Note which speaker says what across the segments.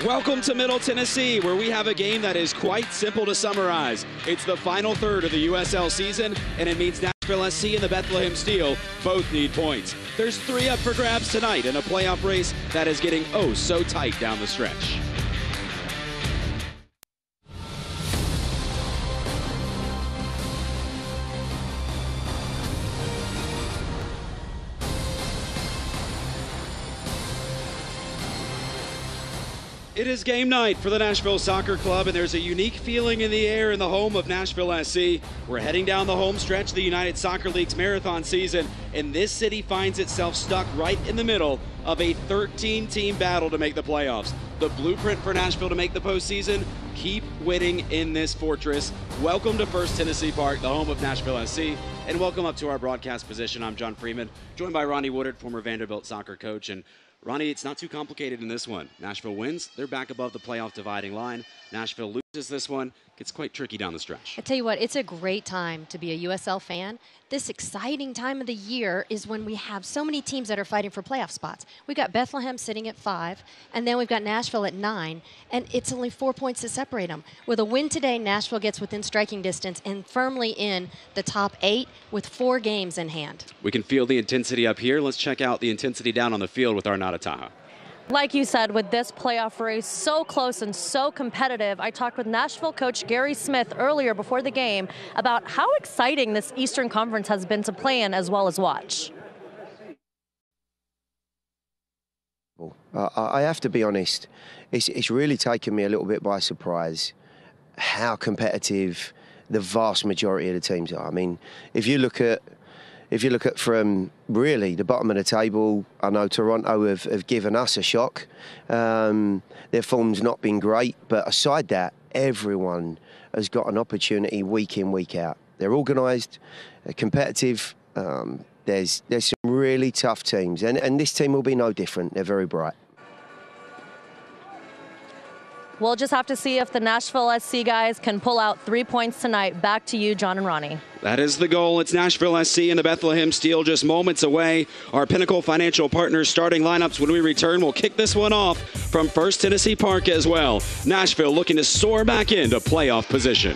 Speaker 1: Welcome to Middle Tennessee, where we have a game that is quite simple to summarize. It's the final third of the USL season, and it means Nashville SC and the Bethlehem Steel both need points. There's 3 up for grabs tonight in a playoff race that is getting oh so tight down the stretch. It is game night for the Nashville Soccer Club, and there's a unique feeling in the air in the home of Nashville SC. We're heading down the home stretch of the United Soccer League's marathon season, and this city finds itself stuck right in the middle of a 13-team battle to make the playoffs. The blueprint for Nashville to make the postseason: keep winning in this fortress. Welcome to First Tennessee Park, the home of Nashville SC, and welcome up to our broadcast position. I'm John Freeman, joined by Ronnie Woodard, former Vanderbilt soccer coach. And Ronnie, it's not too complicated in this one. Nashville wins, they're back above the playoff dividing line. Nashville loses this one, gets quite tricky down the stretch.
Speaker 2: I tell you what, it's a great time to be a USL fan. This exciting time of the year is when we have so many teams that are fighting for playoff spots. We've got Bethlehem sitting at 5, and then we've got Nashville at 9, and it's only 4 points to separate them. With a win today, Nashville gets within striking distance and firmly in the top 8 with 4 games in hand.
Speaker 1: We can feel the intensity up here. Let's check out the intensity down on the field with our Taha.
Speaker 3: Like you said, with this playoff race so close and so competitive, I talked with Nashville coach Gary Smith earlier before the game about how exciting this Eastern Conference has been to play in as well as watch.
Speaker 4: I have to be honest, it's really taken me a little bit by surprise how competitive the vast majority of the teams are. I mean, if you look at from really the bottom of the table, I know Toronto have given us a shock. Their form's not been great, but aside that, everyone has got an opportunity week in, week out. They're organised, they're competitive. There's some really tough teams, and this team will be no different. They're very bright.
Speaker 3: We'll just have to see if the Nashville SC guys can pull out 3 points tonight. Back to you, John and Ronnie.
Speaker 1: That is the goal. It's Nashville SC and the Bethlehem Steel just moments away. Our Pinnacle Financial Partners starting lineups when we return. We'll kick this one off from First Tennessee Park as well. Nashville looking to soar back into playoff position.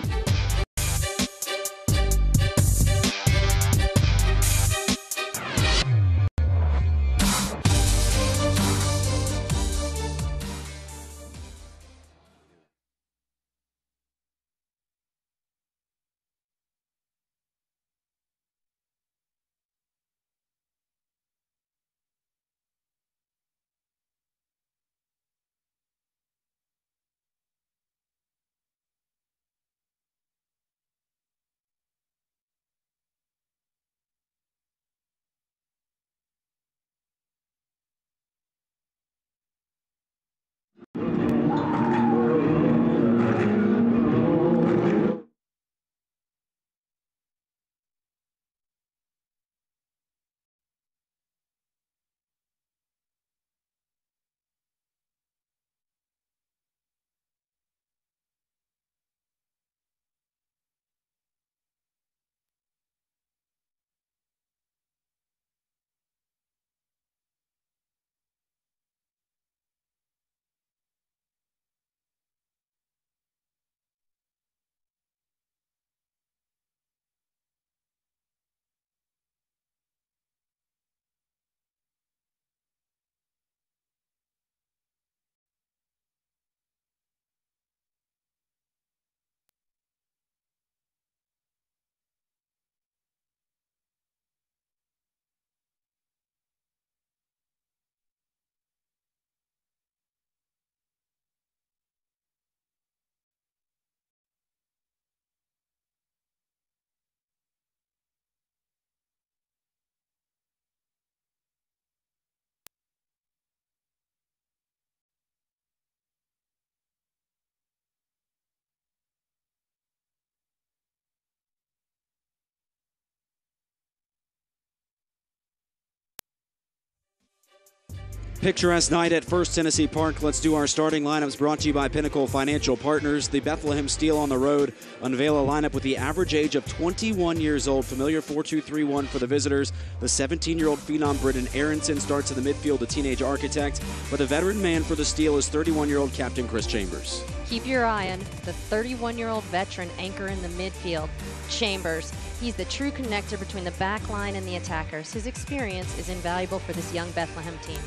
Speaker 1: Picturesque night at First Tennessee Park. Let's do our starting lineups, brought to you by Pinnacle Financial Partners. The Bethlehem Steel on the road unveil a lineup with the average age of 21 years old. Familiar 4-2-3-1 for the visitors. The 17-year-old phenom Britton Aronson starts in the midfield, the teenage architect. But the veteran man for the Steel is 31-year-old captain Chris Chambers.
Speaker 2: Keep your eye on the 31-year-old veteran anchor in the midfield, Chambers. He's the true connector between the back line and the attackers. His experience is invaluable for this young Bethlehem team.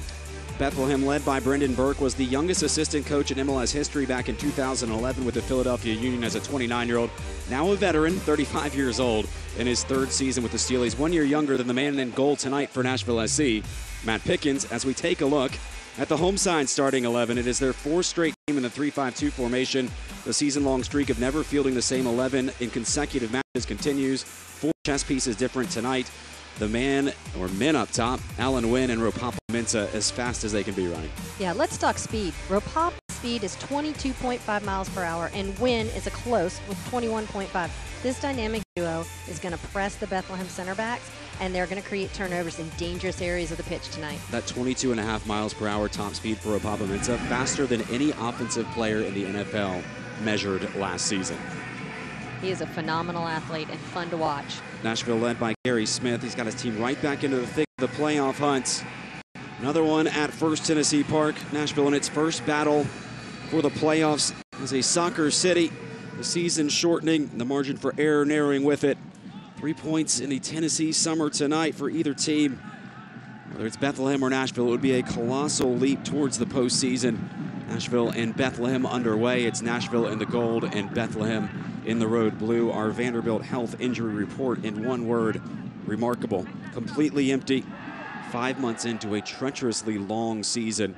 Speaker 1: Bethlehem, led by Brendan Burke, was the youngest assistant coach in MLS history back in 2011 with the Philadelphia Union as a 29-year-old. Now a veteran, 35 years old, in his third season with the Steel. He's 1 year younger than the man in goal tonight for Nashville SC, Matt Pickens. As we take a look at the home side starting 11, it is their fourth straight game in the 3-5-2 formation. The season-long streak of never fielding the same 11 in consecutive matches continues. 4 chess pieces different tonight. The man, or men up top, Alan Wynn and Ropapa Mensah, as fast as they can be running.
Speaker 2: Yeah, let's talk speed. Ropapa's speed is 22.5 miles per hour, and Wynn is a close with 21.5. This dynamic duo is going to press the Bethlehem center backs, and they're going to create turnovers in dangerous areas of the pitch tonight.
Speaker 1: That 22.5 miles per hour top speed for Ropapa Mensah, faster than any offensive player in the NFL measured last season.
Speaker 2: He is a phenomenal athlete and fun to watch.
Speaker 1: Nashville led by Gary Smith. He's got his team right back into the thick of the playoff hunt. Another one at First Tennessee Park. Nashville in its first battle for the playoffs as a soccer city. The season shortening, the margin for error narrowing with it. 3 points in the Tennessee summer tonight for either team. Whether it's Bethlehem or Nashville, it would be a colossal leap towards the postseason. Nashville and Bethlehem underway. It's Nashville in the gold and Bethlehem in the road blue. Our Vanderbilt health injury report in one word: remarkable. Completely empty. 5 months into a treacherously long season.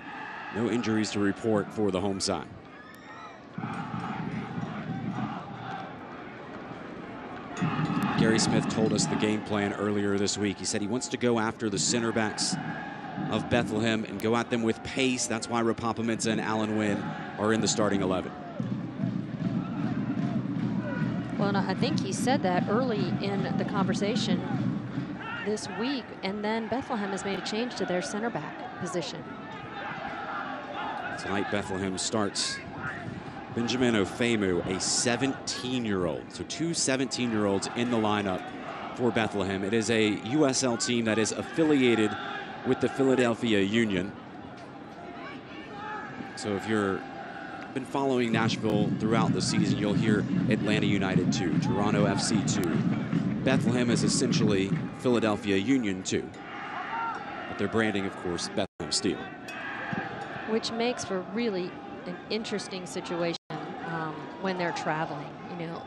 Speaker 1: No injuries to report for the home side. Gary Smith told us the game plan earlier this week. He said he wants to go after the center backs of Bethlehem and go at them with pace. That's why Ropapa Mensah and Alan Wynn are in the starting 11.
Speaker 2: Well, I think he said that early in the conversation this week, and then Bethlehem has made a change to their center back position.
Speaker 1: Tonight, Bethlehem starts Benjamin Ofemu, a 17-year-old. So 2 17-year-olds in the lineup for Bethlehem. It is a USL team that is affiliated with the Philadelphia Union. So if you've been following Nashville throughout the season, you'll hear Atlanta United 2, Toronto FC 2. Bethlehem is essentially Philadelphia Union 2. But their branding, of course, Bethlehem Steel.
Speaker 2: Which makes for really an interesting situation when they're traveling. You know,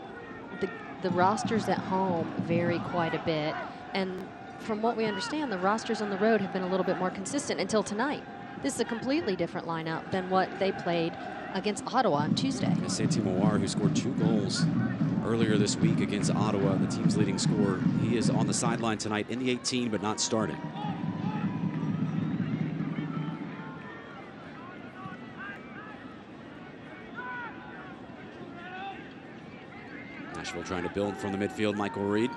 Speaker 2: the rosters at home vary quite a bit, and from what we understand, the rosters on the road have been a little bit more consistent until tonight. This is a completely different lineup than what they played against Ottawa on Tuesday.
Speaker 1: Santi Moar, who scored 2 goals earlier this week against Ottawa, the team's leading scorer, he is on the sideline tonight in the 18, but not starting. Nashville trying to build from the midfield. Michael Reed.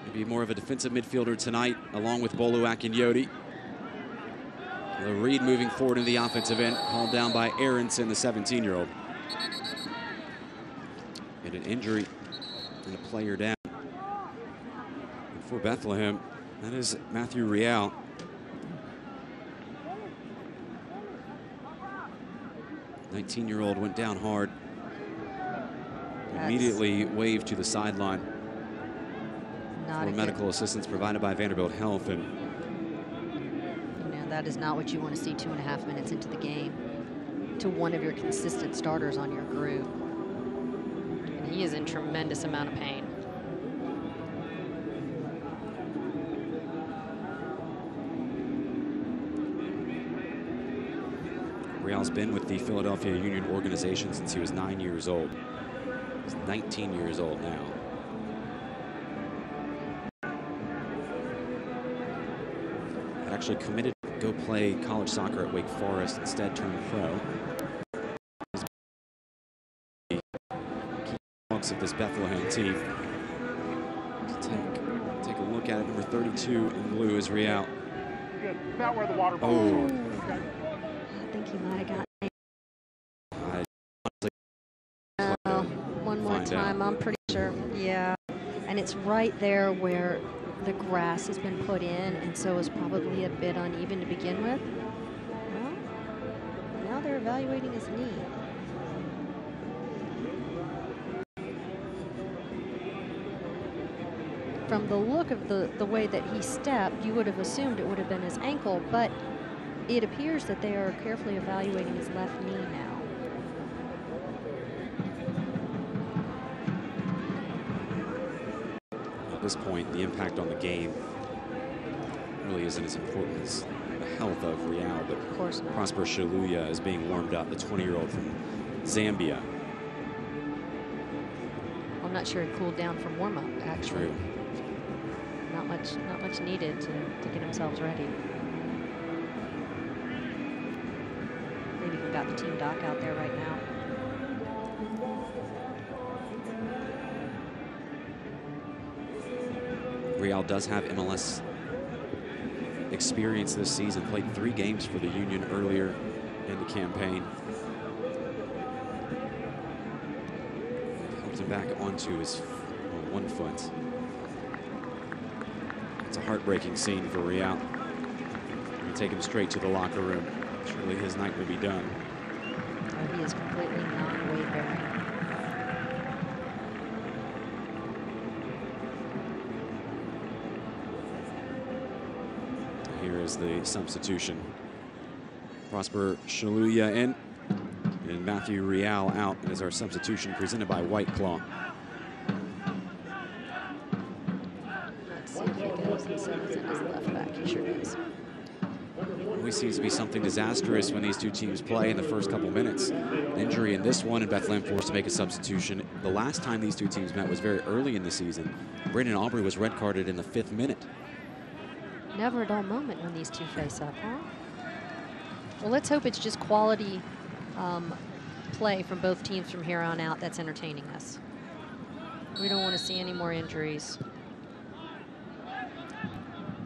Speaker 1: Maybe more of a defensive midfielder tonight, along with Bolu Akinyodi. Reed moving forward in the offensive end, hauled down by Aronson, the 17-year-old. And an injury and a player down. And for Bethlehem, that is Matthew Real. The 19-year-old went down hard. Immediately waved to the sideline for medical assistance provided by Vanderbilt Health. And
Speaker 2: that is not what you want to see 2.5 minutes into the game to one of your consistent starters on your group. And he is in tremendous amount of pain.
Speaker 1: Real's been with the Philadelphia Union organization since he was 9 years old. He's 19 years old now. Had actually committed to go play college soccer at Wake Forest, instead turned pro. Key marks of this Bethlehem team. Take a look at it. Number 32 in blue is Real.
Speaker 5: good. About where the water
Speaker 1: Oh.
Speaker 5: bottle is. Okay.
Speaker 2: I think he might have got
Speaker 1: I
Speaker 2: one more
Speaker 1: find
Speaker 2: time.
Speaker 1: out.
Speaker 2: I'm pretty sure. Yeah. And it's right there where the grass has been put in, and so it's probably a bit uneven to begin with. Well, now they're evaluating his knee. From the look of the way that he stepped, you would have assumed it would have been his ankle, but it appears that they are carefully evaluating his left knee now.
Speaker 1: At this point, the impact on the game really isn't as important as the health of Real, but
Speaker 2: Of course not.
Speaker 1: Prosper Shaluya is being warmed up, the 20-year-old from Zambia.
Speaker 2: I'm not sure he cooled down from warm-up, actually.
Speaker 1: True.
Speaker 2: Not much needed to get himself ready. Maybe we've got the team doc out there right now.
Speaker 1: Real does have MLS experience this season, played 3 games for the Union earlier in the campaign. Helped him back onto his 1 foot. It's a heartbreaking scene for Real. You take him straight to the locker room. Surely his night will be done.
Speaker 2: Oh, he is completely non-weight-bearing.
Speaker 1: Here is the substitution. Prosper Shaluya in, and Matthew Real out as our substitution presented by White Claw.
Speaker 2: Let's see if he goes and settles in his left back. He sure does.
Speaker 1: Always seems to be something disastrous when these two teams play in the first couple minutes. An injury in this one, and Bethlehem forced to make a substitution. The last time these two teams met was very early in the season. Brandon Aubrey was red carded in the 5th minute.
Speaker 2: Never a dull moment when these two face up, huh? Well, let's hope it's just quality play from both teams from here on out that's entertaining us. We don't want to see any more injuries.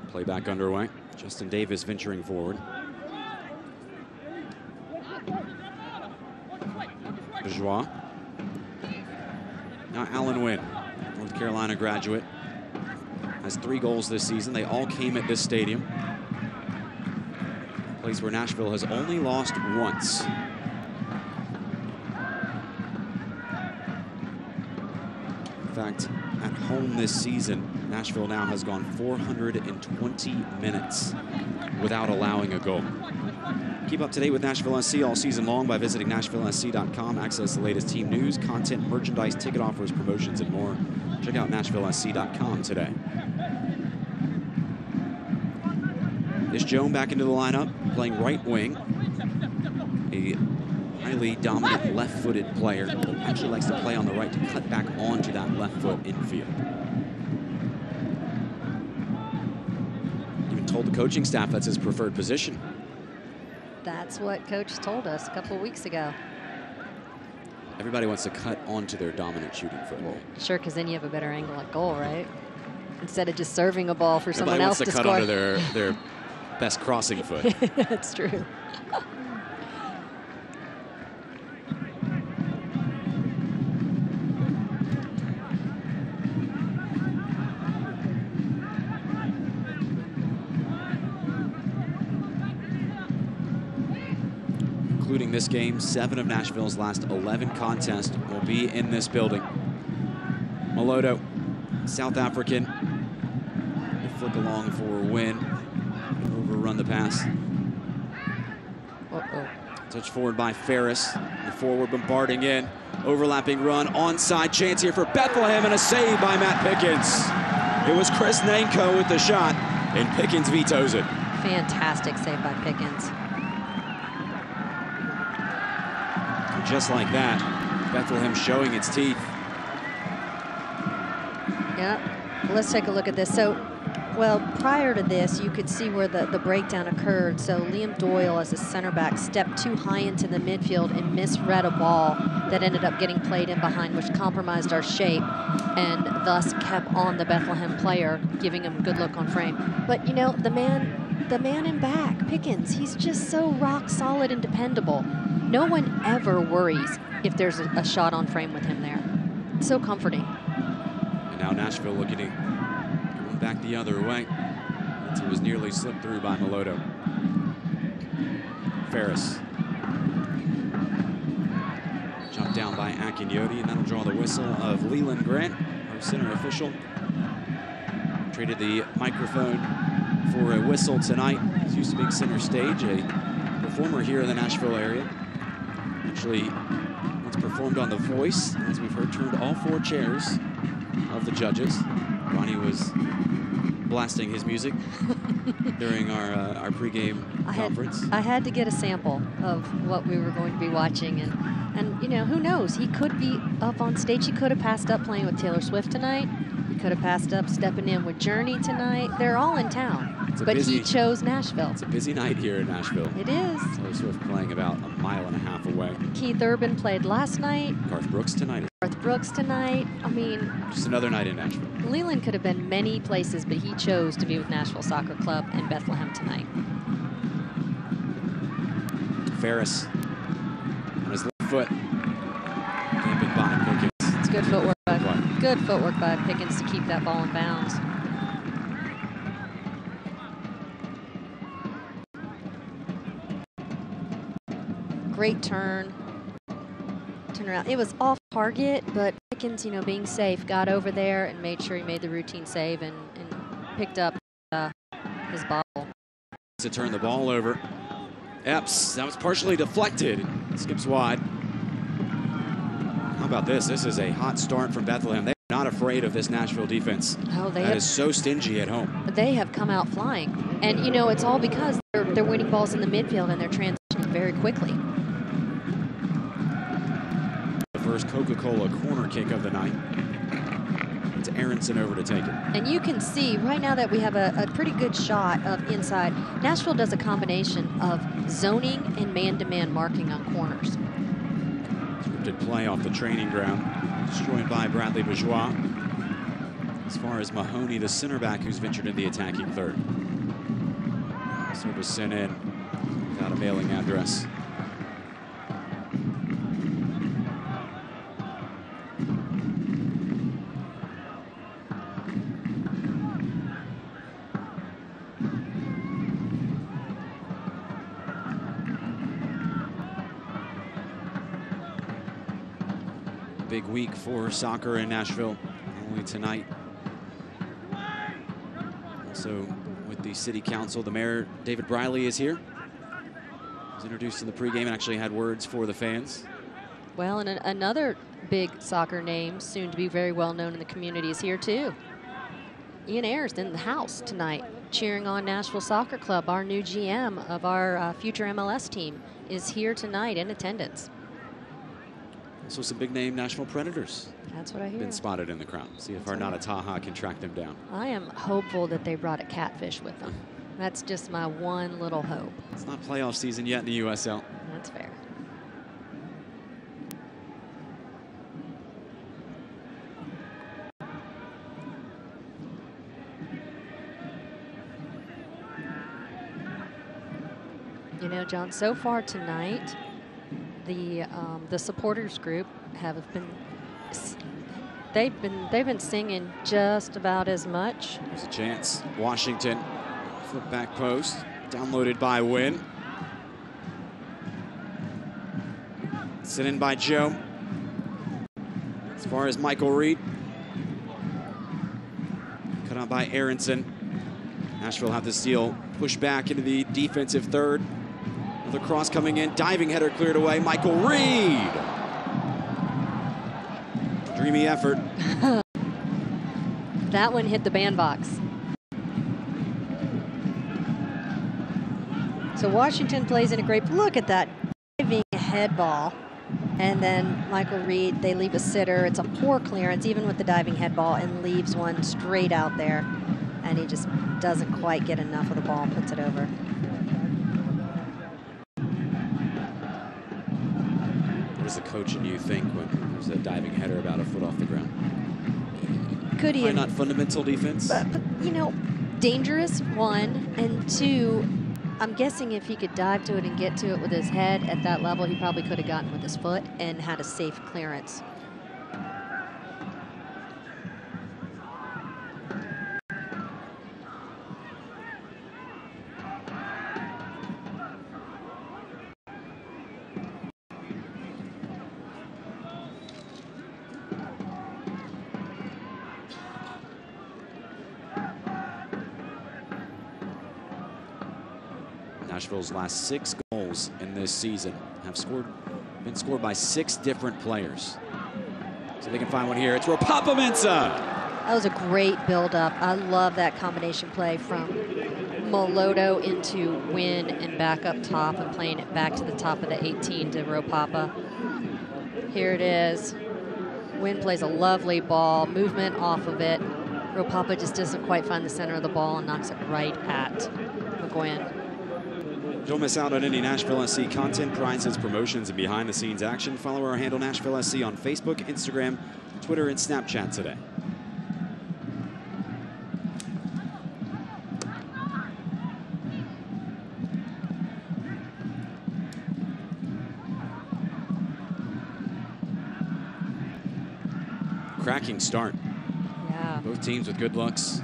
Speaker 1: Play back underway. Justin Davis venturing forward. Bourgeois. Now Alan Wynn, North Carolina graduate, has 3 goals this season. They all came at this stadium. Place where Nashville has only lost once. In fact, at home this season, Nashville now has gone 420 minutes without allowing a goal. Keep up to date with Nashville SC all season long by visiting NashvilleSC.com. Access the latest team news, content, merchandise, ticket offers, promotions, and more. Check out NashvilleSC.com today. Is Joan back into the lineup, playing right wing. A highly dominant left-footed player who actually likes to play on the right to cut back onto that left foot infield. Even told the coaching staff that's his preferred position.
Speaker 2: That's what Coach told us a couple of weeks ago.
Speaker 1: Everybody wants to cut onto their dominant shooting foot.
Speaker 2: Sure, because then you have a better angle at goal, right? Instead of just serving a ball for someone
Speaker 1: Everybody
Speaker 2: else
Speaker 1: wants
Speaker 2: to
Speaker 1: to cut
Speaker 2: score.
Speaker 1: onto their best crossing foot.
Speaker 2: That's true.
Speaker 1: Including this game, 7 of Nashville's last 11 contests will be in this building. Moloto, South African, they flick along for a win, overrun the pass. Touch forward by Ferris, the forward bombarding in, overlapping run, onside chance here for Bethlehem, and a save by Matt Pickens. It was Chris Nanko with the shot, and Pickens vetoes it.
Speaker 2: Fantastic save by Pickens.
Speaker 1: Just like that, Bethlehem showing its teeth.
Speaker 2: Yeah, let's take a look at this. So, well, prior to this, you could see where the breakdown occurred. So Liam Doyle, as a center back, stepped too high into the midfield and misread a ball that ended up getting played in behind, which compromised our shape and thus kept on the Bethlehem player, giving him a good look on frame. But, you know, the man the man in back, Pickens, he's just so rock solid and dependable. No one ever worries if there's a shot on frame with him there. It's so comforting.
Speaker 1: And now Nashville looking to go back the other way. It was nearly slipped through by Meloto. Ferris. Jumped down by Akinyoti, and that'll draw the whistle of Leland Grant, our center official. Traded the microphone for a whistle tonight. He's used to being center stage, a performer here in the Nashville area. Actually, once performed on The Voice, as we've heard, turned all 4 chairs of the judges. Ronnie was blasting his music during our pregame conference.
Speaker 2: I had to get a sample of what we were going to be watching, and you know, who knows? He could be up on stage. He could have passed up playing with Taylor Swift tonight. He could have passed up stepping in with Journey tonight. They're all in town, but he chose Nashville.
Speaker 1: It's a busy night here in Nashville.
Speaker 2: It is.
Speaker 1: Taylor Swift playing about a mile and a half away.
Speaker 2: Keith Urban played last night.
Speaker 1: Garth Brooks tonight.
Speaker 2: I mean,
Speaker 1: just another night in Nashville.
Speaker 2: Leland could have been many places, but he chose to be with Nashville Soccer Club in Bethlehem tonight.
Speaker 1: Ferris on his left foot. Dampened by Pickens.
Speaker 2: It's good footwork. Good footwork by Pickens to keep that ball in bounds. Great turn. Turn around. It was off target, but Pickens, you know, being safe, got over there and made sure he made the routine save and picked up his ball.
Speaker 1: To turn the ball over. Epps, that was partially deflected. Skips wide. How about this? This is a hot start from Bethlehem. They're not afraid of this Nashville defense.
Speaker 2: Oh,
Speaker 1: that is so stingy at home.
Speaker 2: They have come out flying. And, you know, it's all because they're winning balls in the midfield and they're transitioning very quickly.
Speaker 1: The first Coca-Cola corner kick of the night. It's Aronson over to take it.
Speaker 2: And you can see right now that we have a pretty good shot of inside. Nashville does a combination of zoning and man-to-man marking on corners.
Speaker 1: Scripted play off the training ground. Destroyed by Bradley Bourgeois. As far as Mahoney, the center back who's ventured in the attacking third. Service sent in without a mailing address. Big week for soccer in Nashville, only tonight. Also with the city council, the mayor, David Briley, is here. He was introduced in the pregame and actually had words for the fans.
Speaker 2: Well, and another big soccer name, soon to be very well known in the community, is here too. Ian Ayers in the house tonight, cheering on Nashville Soccer Club. Our new GM of our future MLS team is here tonight in attendance.
Speaker 1: Also some big name Nashville Predators.
Speaker 2: That's what I hear.
Speaker 1: Been spotted in the crowd. See if Arnada Taha can track them down.
Speaker 2: I am hopeful that they brought a catfish with them. That's just my one little hope.
Speaker 1: It's not playoff season yet in the USL.
Speaker 2: That's fair. You know, John, so far tonight, the supporters group they've been singing just about as much.
Speaker 1: There's a chance. Washington, foot back post, downloaded by Wynn. Sent in by Joe. As far as Michael Reed. Cut out by Aronson. Nashville have the steal. Push back into the defensive third. Another cross coming in. Diving header cleared away. Michael Reed. Dreamy effort.
Speaker 2: That one hit the bandbox. So Washington plays in a great, look at that diving head ball. And then Michael Reed, they leave a sitter. It's a poor clearance, even with the diving head ball, and leaves one straight out there. And he just doesn't quite get enough of the ball and puts it over.
Speaker 1: What does the coach and you think when there's a diving header about a foot off the ground?
Speaker 2: Could he?
Speaker 1: Why not fundamental defense?
Speaker 2: But, you know, dangerous, one, and two, I'm guessing if he could dive to it and get to it with his head at that level, he probably could have gotten with his foot and had a safe clearance.
Speaker 1: Nashville's last 6 goals in this season have been scored by 6 different players. So they can find one here. It's Ropapa Mensah.
Speaker 2: That was a great build-up. I love that combination play from Moloto into Wynn and back up top and playing it back to the top of the 18 to Ropapa. Here it is. Wynn plays a lovely ball, movement off of it. Ropapa just doesn't quite find the center of the ball and knocks it right at McGuinn.
Speaker 1: Don't miss out on any Nashville SC content, prizes, promotions, and behind-the-scenes action. Follow our handle Nashville SC on Facebook, Instagram, Twitter, and Snapchat today. Cracking start.
Speaker 2: Yeah.
Speaker 1: Both teams with good looks.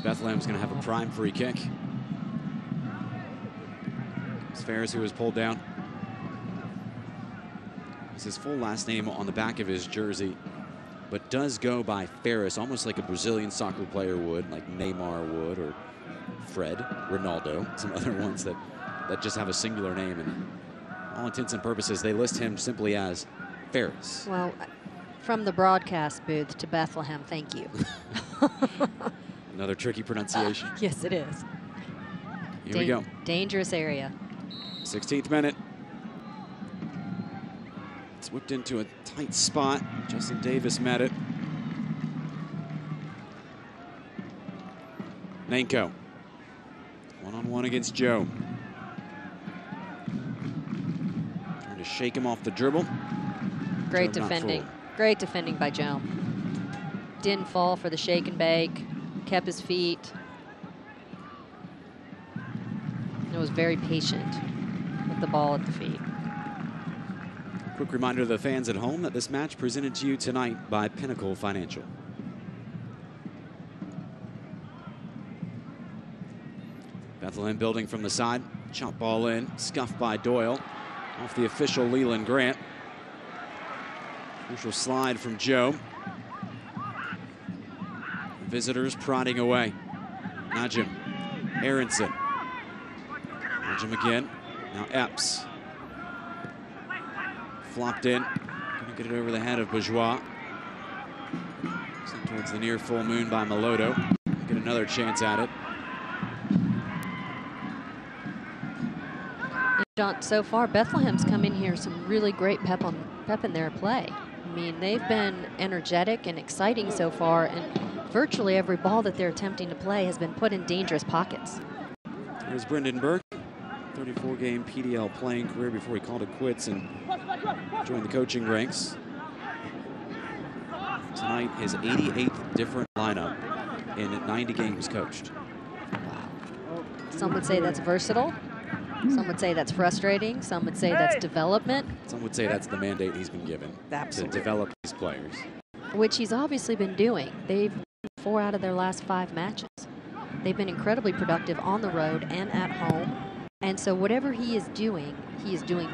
Speaker 1: Bethlehem's going to have a prime free kick. Ferris, who was pulled down. It's his full last name on the back of his jersey, but does go by Ferris, almost like a Brazilian soccer player would, like Neymar would, or Fred, Ronaldo, some other ones that just have a singular name. And all intents and purposes, they list him simply as Ferris.
Speaker 2: Well, from the broadcast booth to Bethlehem, thank you.
Speaker 1: Another tricky pronunciation.
Speaker 2: Yes, it is.
Speaker 1: Here we go.
Speaker 2: Dangerous area.
Speaker 1: 16th minute. It's whipped into a tight spot. Justin Davis met it. Nanko. One-on-one against Joe. Trying to shake him off the dribble.
Speaker 2: Great defending. Great defending by Joe. Didn't fall for the shake and bake. Kept his feet. And was very patient with the ball at the feet.
Speaker 1: Quick reminder to the fans at home that this match presented to you tonight by Pinnacle Financial. Bethlehem building from the side. Chop ball in. Scuffed by Doyle. Off the official Leland Grant. Crucial slide from Joe. Visitors prodding away. Najim. Aronson. Najim again. Now Epps. Flopped in. Gonna get it over the head of Bourgeois. Sent towards the near full moon by Moloto. Get another chance at it.
Speaker 2: John, so far Bethlehem's come in here some really great pep in their play. I mean, they've been energetic and exciting so far, and virtually every ball that they're attempting to play has been put in dangerous pockets.
Speaker 1: Here's Brendan Burke, 34-game PDL playing career before he called it quits and joined the coaching ranks. Tonight, his 88th different lineup in 90 games coached.
Speaker 2: Wow. Some would say that's versatile. Some would say that's frustrating. Some would say that's development.
Speaker 1: Some would say that's the mandate he's been given.
Speaker 2: Absolutely.
Speaker 1: To develop these players.
Speaker 2: Which he's obviously been doing. They've won 4 out of their last 5 matches. They've been incredibly productive on the road and at home. And so whatever he is doing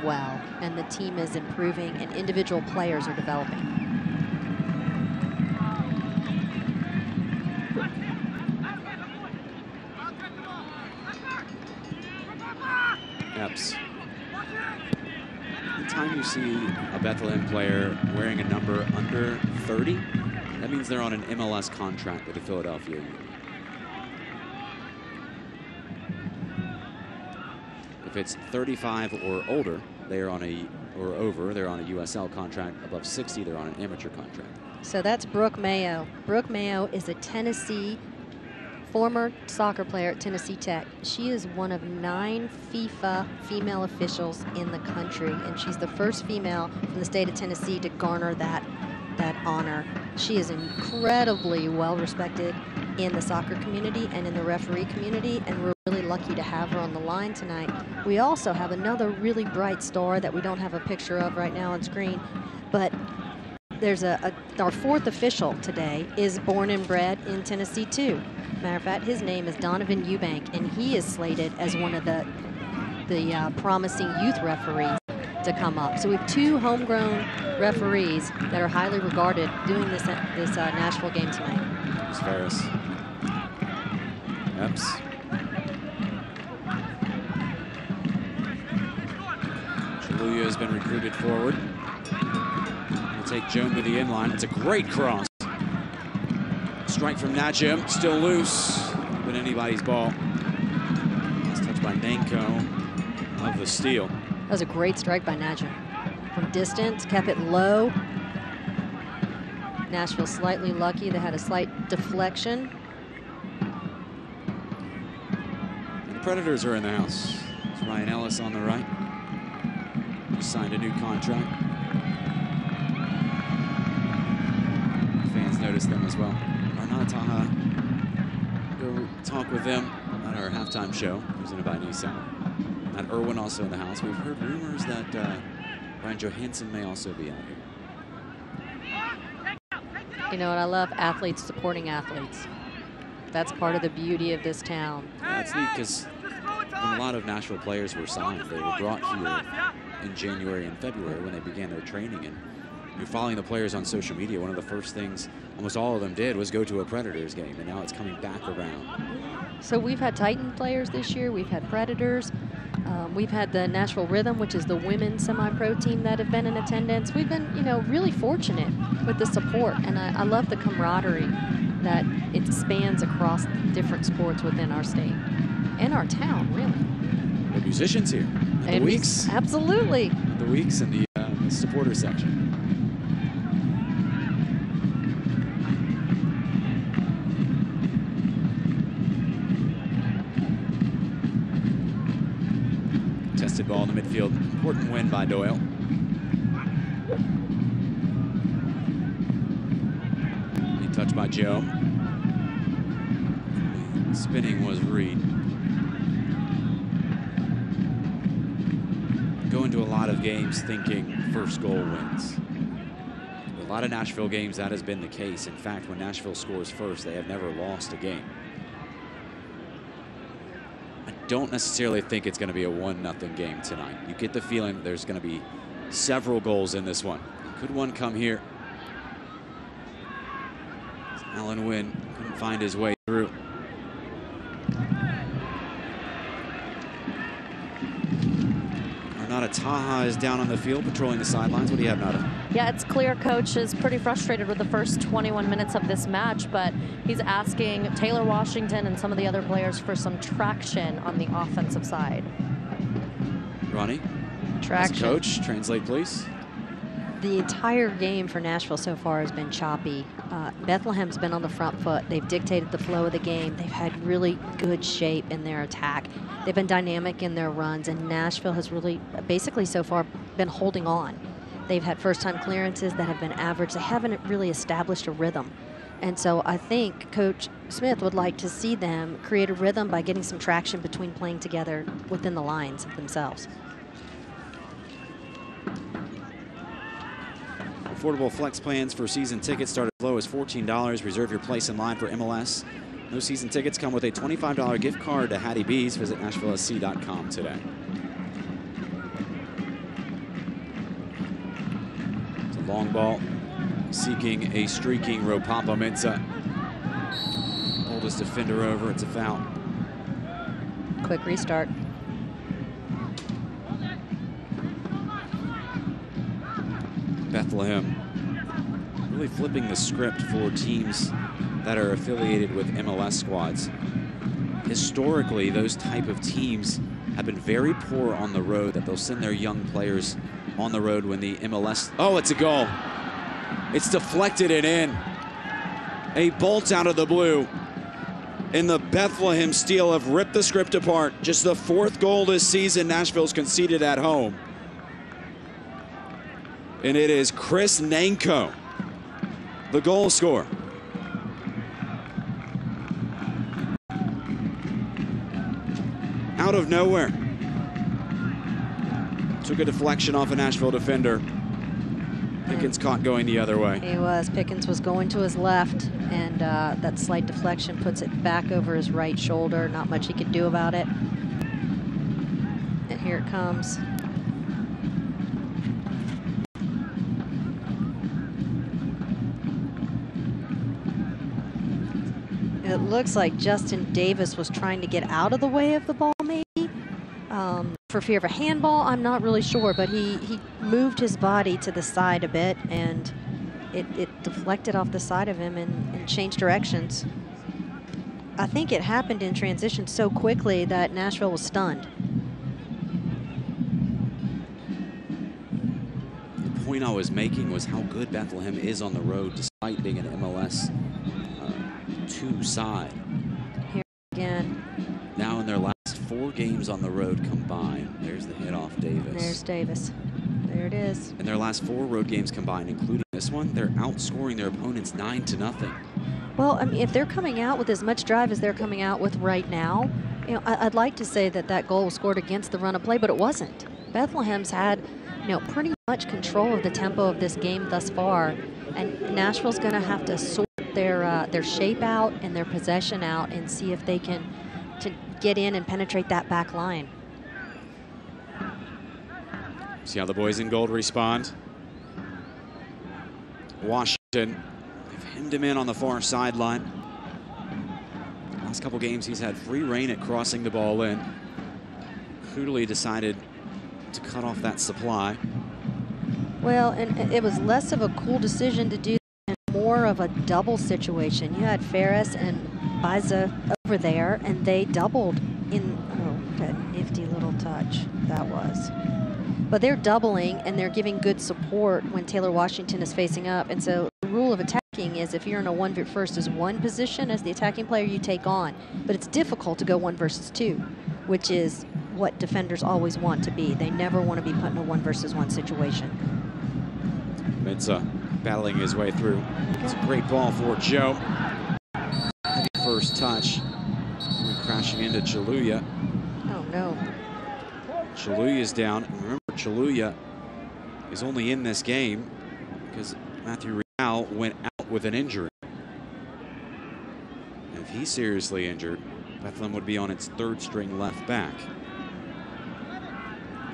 Speaker 2: well. And the team is improving and individual players are developing.
Speaker 1: Epps. Anytime you see a Bethlehem player wearing a number under 30, that means they're on an MLS contract with the Philadelphia Union. If it's 35 or older, they're on they're on a USL contract. Above 60, they're on an amateur contract.
Speaker 2: So that's Brooke Mayo. Brooke Mayo is a Tennessee former soccer player at Tennessee Tech. She is one of 9 FIFA female officials in the country, and she's the first female from the state of Tennessee to garner that honor. She is incredibly well respected in the soccer community and in the referee community, and we're really lucky to have her on the line tonight. We also have another really bright star that we don't have a picture of right now on screen, but there's our fourth official today is born and bred in Tennessee too. Matter of fact, his name is Donovan Eubank, and he is slated as one of the promising youth referees to come up. So we have 2 homegrown referees that are highly regarded doing this Nashville game tonight.
Speaker 1: It's Ferris. Epps. Chaluya has been recruited forward. We'll take Joan to the inline. It's a great cross. Strike from Najim, still loose, but anybody's ball. It's touched by Nanko of the steal.
Speaker 2: That was a great strike by Najim. From distance, kept it low. Nashville slightly lucky. They had a slight deflection.
Speaker 1: The Predators are in the house. It's Ryan Ellis on the right. He signed a new contract. Fans noticed them as well. Taha, go talk with them at our halftime show presented by Nissan. And Irwin also in the house. We've heard rumors that Brian Johansson may also be out here.
Speaker 2: You know what I love? Athletes supporting athletes. That's part of the beauty of this town.
Speaker 1: Yeah, it's neat because when a lot of Nashville players were signed, they were brought here in January and February when they began their training. And you're following the players on social media. One of the first things almost all of them did was go to a Predators game, and now it's coming back around.
Speaker 2: So we've had Titan players this year. We've had Predators. We've had the Nashville Rhythm, which is the women's semi-pro team that have been in attendance. We've been, really fortunate with the support, and I love the camaraderie that it spans across different sports within our state and our town, really.
Speaker 1: The musicians here. And the Weeks.
Speaker 2: Absolutely.
Speaker 1: The Weeks and the supporter section. Tested ball in the midfield. Important win by Doyle. He touched by Joe. Spinning was Reed. Go into a lot of games thinking first goal wins. A lot of Nashville games, that has been the case. In fact, when Nashville scores first, they have never lost a game. I don't necessarily think it's going to be a 1-0 game tonight. You get the feeling that there's going to be several goals in this one. Could one come here? Alan Wynn couldn't find his way through. Nada Taha is down on the field patrolling the sidelines. What do you have, Nada?
Speaker 3: Yeah, it's clear Coach is pretty frustrated with the first 21 minutes of this match, but he's asking Taylor Washington and some of the other players for some traction on the offensive side.
Speaker 1: Ronnie?
Speaker 2: Traction.
Speaker 1: As Coach, translate please.
Speaker 2: The entire game for Nashville so far has been choppy. Bethlehem's been on the front foot. They've dictated the flow of the game. They've had really good shape in their attack. They've been dynamic in their runs, and Nashville has really, basically so far, been holding on. They've had first-time clearances that have been average. They haven't really established a rhythm. And so I think Coach Smith would like to see them create a rhythm by getting some traction between playing together within the lines themselves.
Speaker 1: Affordable flex plans for season tickets start as low as $14. Reserve your place in line for MLS. No season tickets come with a $25 gift card to Hattie B's. Visit NashvilleSC.com today. It's a long ball, seeking a streaking Ropapa Mensah. Oldest defender over, it's a foul.
Speaker 2: Quick restart.
Speaker 1: Bethlehem really flipping the script for teams that are affiliated with MLS squads. Historically, those type of teams have been very poor on the road, that they'll send their young players on the road when the MLS... Oh, it's a goal. It's deflected and in. A bolt out of the blue. And the Bethlehem Steel have ripped the script apart. Just the 4th goal this season Nashville's conceded at home. And it is Chris Nanko, the goal scorer. nowhere. Took a deflection off a Nashville defender. Pickens caught going the other way.
Speaker 2: He was. Pickens was going to his left, and that slight deflection puts it back over his right shoulder. Not much he could do about it. And here it comes. It looks like Justin Davis was trying to get out of the way of the ball, maybe. For fear of a handball, I'm not really sure, but he moved his body to the side a bit, and it deflected off the side of him and changed directions. I think it happened in transition so quickly that Nashville was stunned.
Speaker 1: The point I was making was how good Bethlehem is on the road despite being an MLS 2 side.
Speaker 2: Here again.
Speaker 1: Now in their last 4 games on the road combined, there's the hit off Davis.
Speaker 2: There's Davis. There it is.
Speaker 1: In their last 4 road games combined, including this one, they're outscoring their opponents 9-0.
Speaker 2: Well, I mean, if they're coming out with as much drive as they're coming out with right now, you know, I'd like to say that that goal was scored against the run of play, but it wasn't. Bethlehem's had, you know, pretty much control of the tempo of this game thus far, and Nashville's going to have to sort their shape out and their possession out and see if they can to get in and penetrate that back line.
Speaker 1: See how the boys in gold respond. Washington, they've hemmed him in on the far sideline. Last couple games, he's had free reign at crossing the ball in. Hootley decided to cut off that supply.
Speaker 2: Well, and it was less of a cool decision to do and more of a double situation. You had Ferris and Biza over there, and they doubled in. Oh, that nifty little touch that was. But they're doubling, and they're giving good support when Taylor Washington is facing up. And so the rule of attacking is if you're in a 1 versus 1 position as the attacking player, you take on. But it's difficult to go 1 versus 2, which is what defenders always want to be. They never want to be put in a 1 versus 1 situation.
Speaker 1: Mensah battling his way through. It's a great ball for Joe. Heavy first touch. Crashing into Chaluya.
Speaker 2: Oh, no.
Speaker 1: Chaluya's down. And remember, Chaluya is only in this game because Matthew Real went out with an injury. And if he's seriously injured, Bethlehem would be on its 3rd string left back.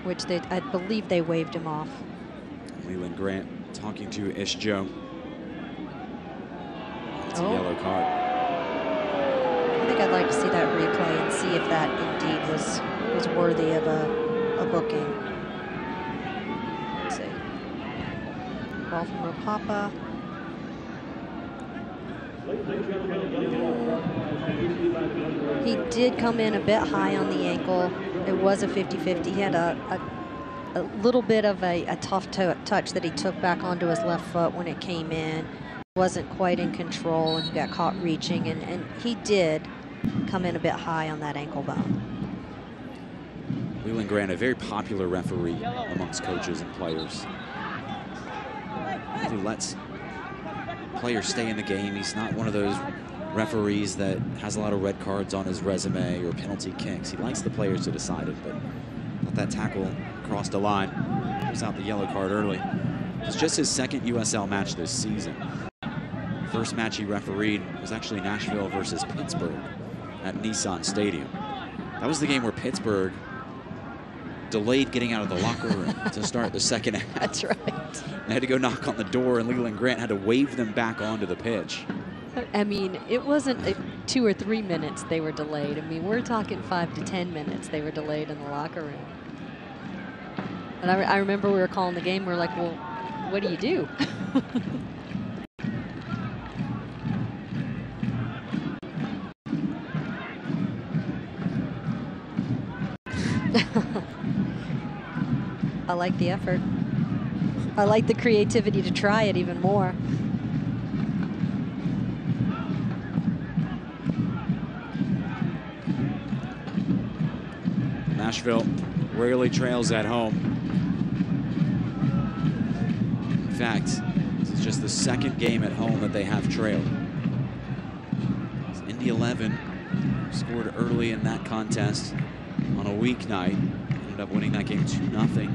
Speaker 2: Which I believe they waved him off.
Speaker 1: Leland Grant talking to Ish Joe. It's a yellow card.
Speaker 2: I think I'd like to see that replay and see if that indeed was worthy of a booking. Let's see. Ball from Rapapa. He did come in a bit high on the ankle. It was a 50-50. He had a little bit of a tough touch that he took back onto his left foot when it came in. Wasn't quite in control, and he got caught reaching, and he did come in a bit high on that ankle bone.
Speaker 1: Leland Grant, a very popular referee amongst coaches and players. He lets players stay in the game. He's not one of those referees that has a lot of red cards on his resume or penalty kicks. He likes the players to decide it, but thought that tackle crossed the line. Gives out the yellow card early. It's just his 2nd USL match this season. First match he refereed was actually Nashville versus Pittsburgh at Nissan Stadium. That was the game where Pittsburgh delayed getting out of the locker room to start the second half.
Speaker 2: That's right.
Speaker 1: They had to go knock on the door, and Leland Grant had to wave them back onto the pitch.
Speaker 2: I mean, it wasn't 2 or 3 minutes they were delayed. I mean, we're talking 5 to 10 minutes they were delayed in the locker room. And I remember we were calling the game. We were like, well, what do you do? I like the effort. I like the creativity to try it even more.
Speaker 1: Nashville rarely trails at home. In fact, this is just the 2nd game at home that they have trailed. Indy 11 scored early in that contest. on a weeknight. Ended up winning that game 2-0.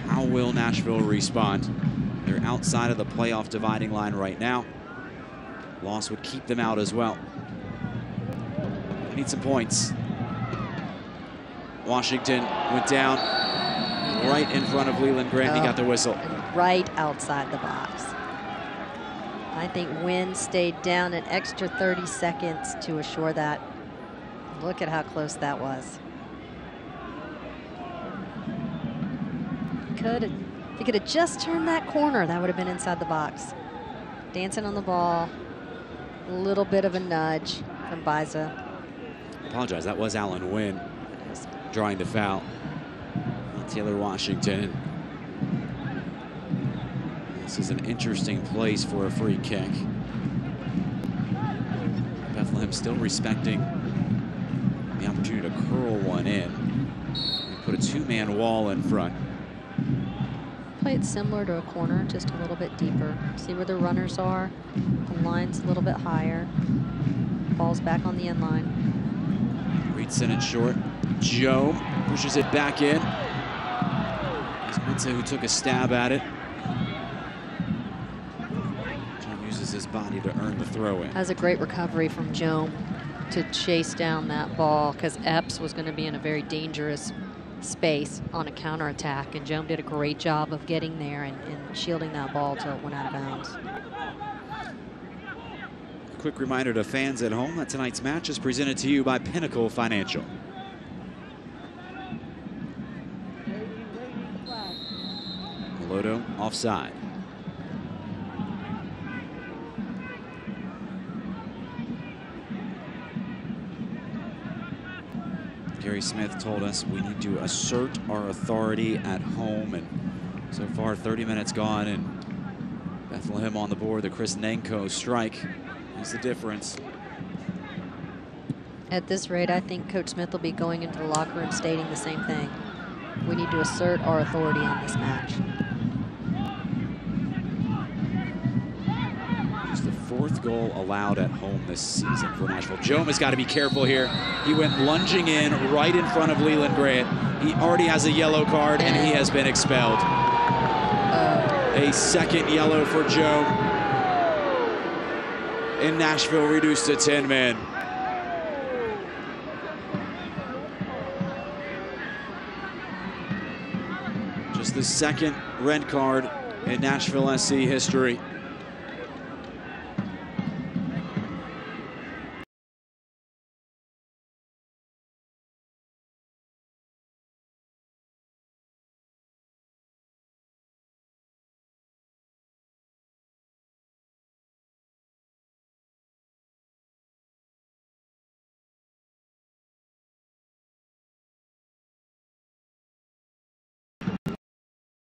Speaker 1: How will Nashville respond? They're outside of the playoff dividing line right now. Loss would keep them out as well. They need some points. Washington went down right in front of Leland Grant. He got the whistle.
Speaker 2: Right outside the box. I think Wynn stayed down an extra 30 seconds to assure that. Look at how close that was. If he could have just turned that corner, that would have been inside the box. Dancing on the ball. A little bit of a nudge from Biza.
Speaker 1: Apologize, that was Alan Wynn drawing the foul. Taylor Washington. This is an interesting place for a free kick. Bethlehem still respecting the opportunity to curl one in. They put a two-man wall in front.
Speaker 2: Play it similar to a corner, just a little bit deeper. See where the runners are. The line's a little bit higher. Ball's back on the end line.
Speaker 1: Reed sent it short. Joe pushes it back in. It's Mensa who took a stab at it. Joe uses his body to earn the throw in.
Speaker 2: That was a great recovery from Joe to chase down that ball, because Epps was going to be in a very dangerous space on a counterattack, and Joe did a great job of getting there and shielding that ball till it went out of bounds.
Speaker 1: Quick reminder to fans at home that tonight's match is presented to you by Pinnacle Financial. Lodo offside. Gary Smith told us we need to assert our authority at home, and so far 30 minutes gone and Bethlehem on the board. The Chris Nanko strike is the difference.
Speaker 2: At this rate, I think Coach Smith will be going into the locker room stating the same thing. We need to assert our authority on this match.
Speaker 1: Just the fourth goal allowed at home this season for Nashville. Joe has got to be careful here. He went lunging in right in front of Leland Grant. He already has a yellow card and he has been expelled. A second yellow for Joe. And Nashville reduced to 10 men. Just the second red card in Nashville SC history.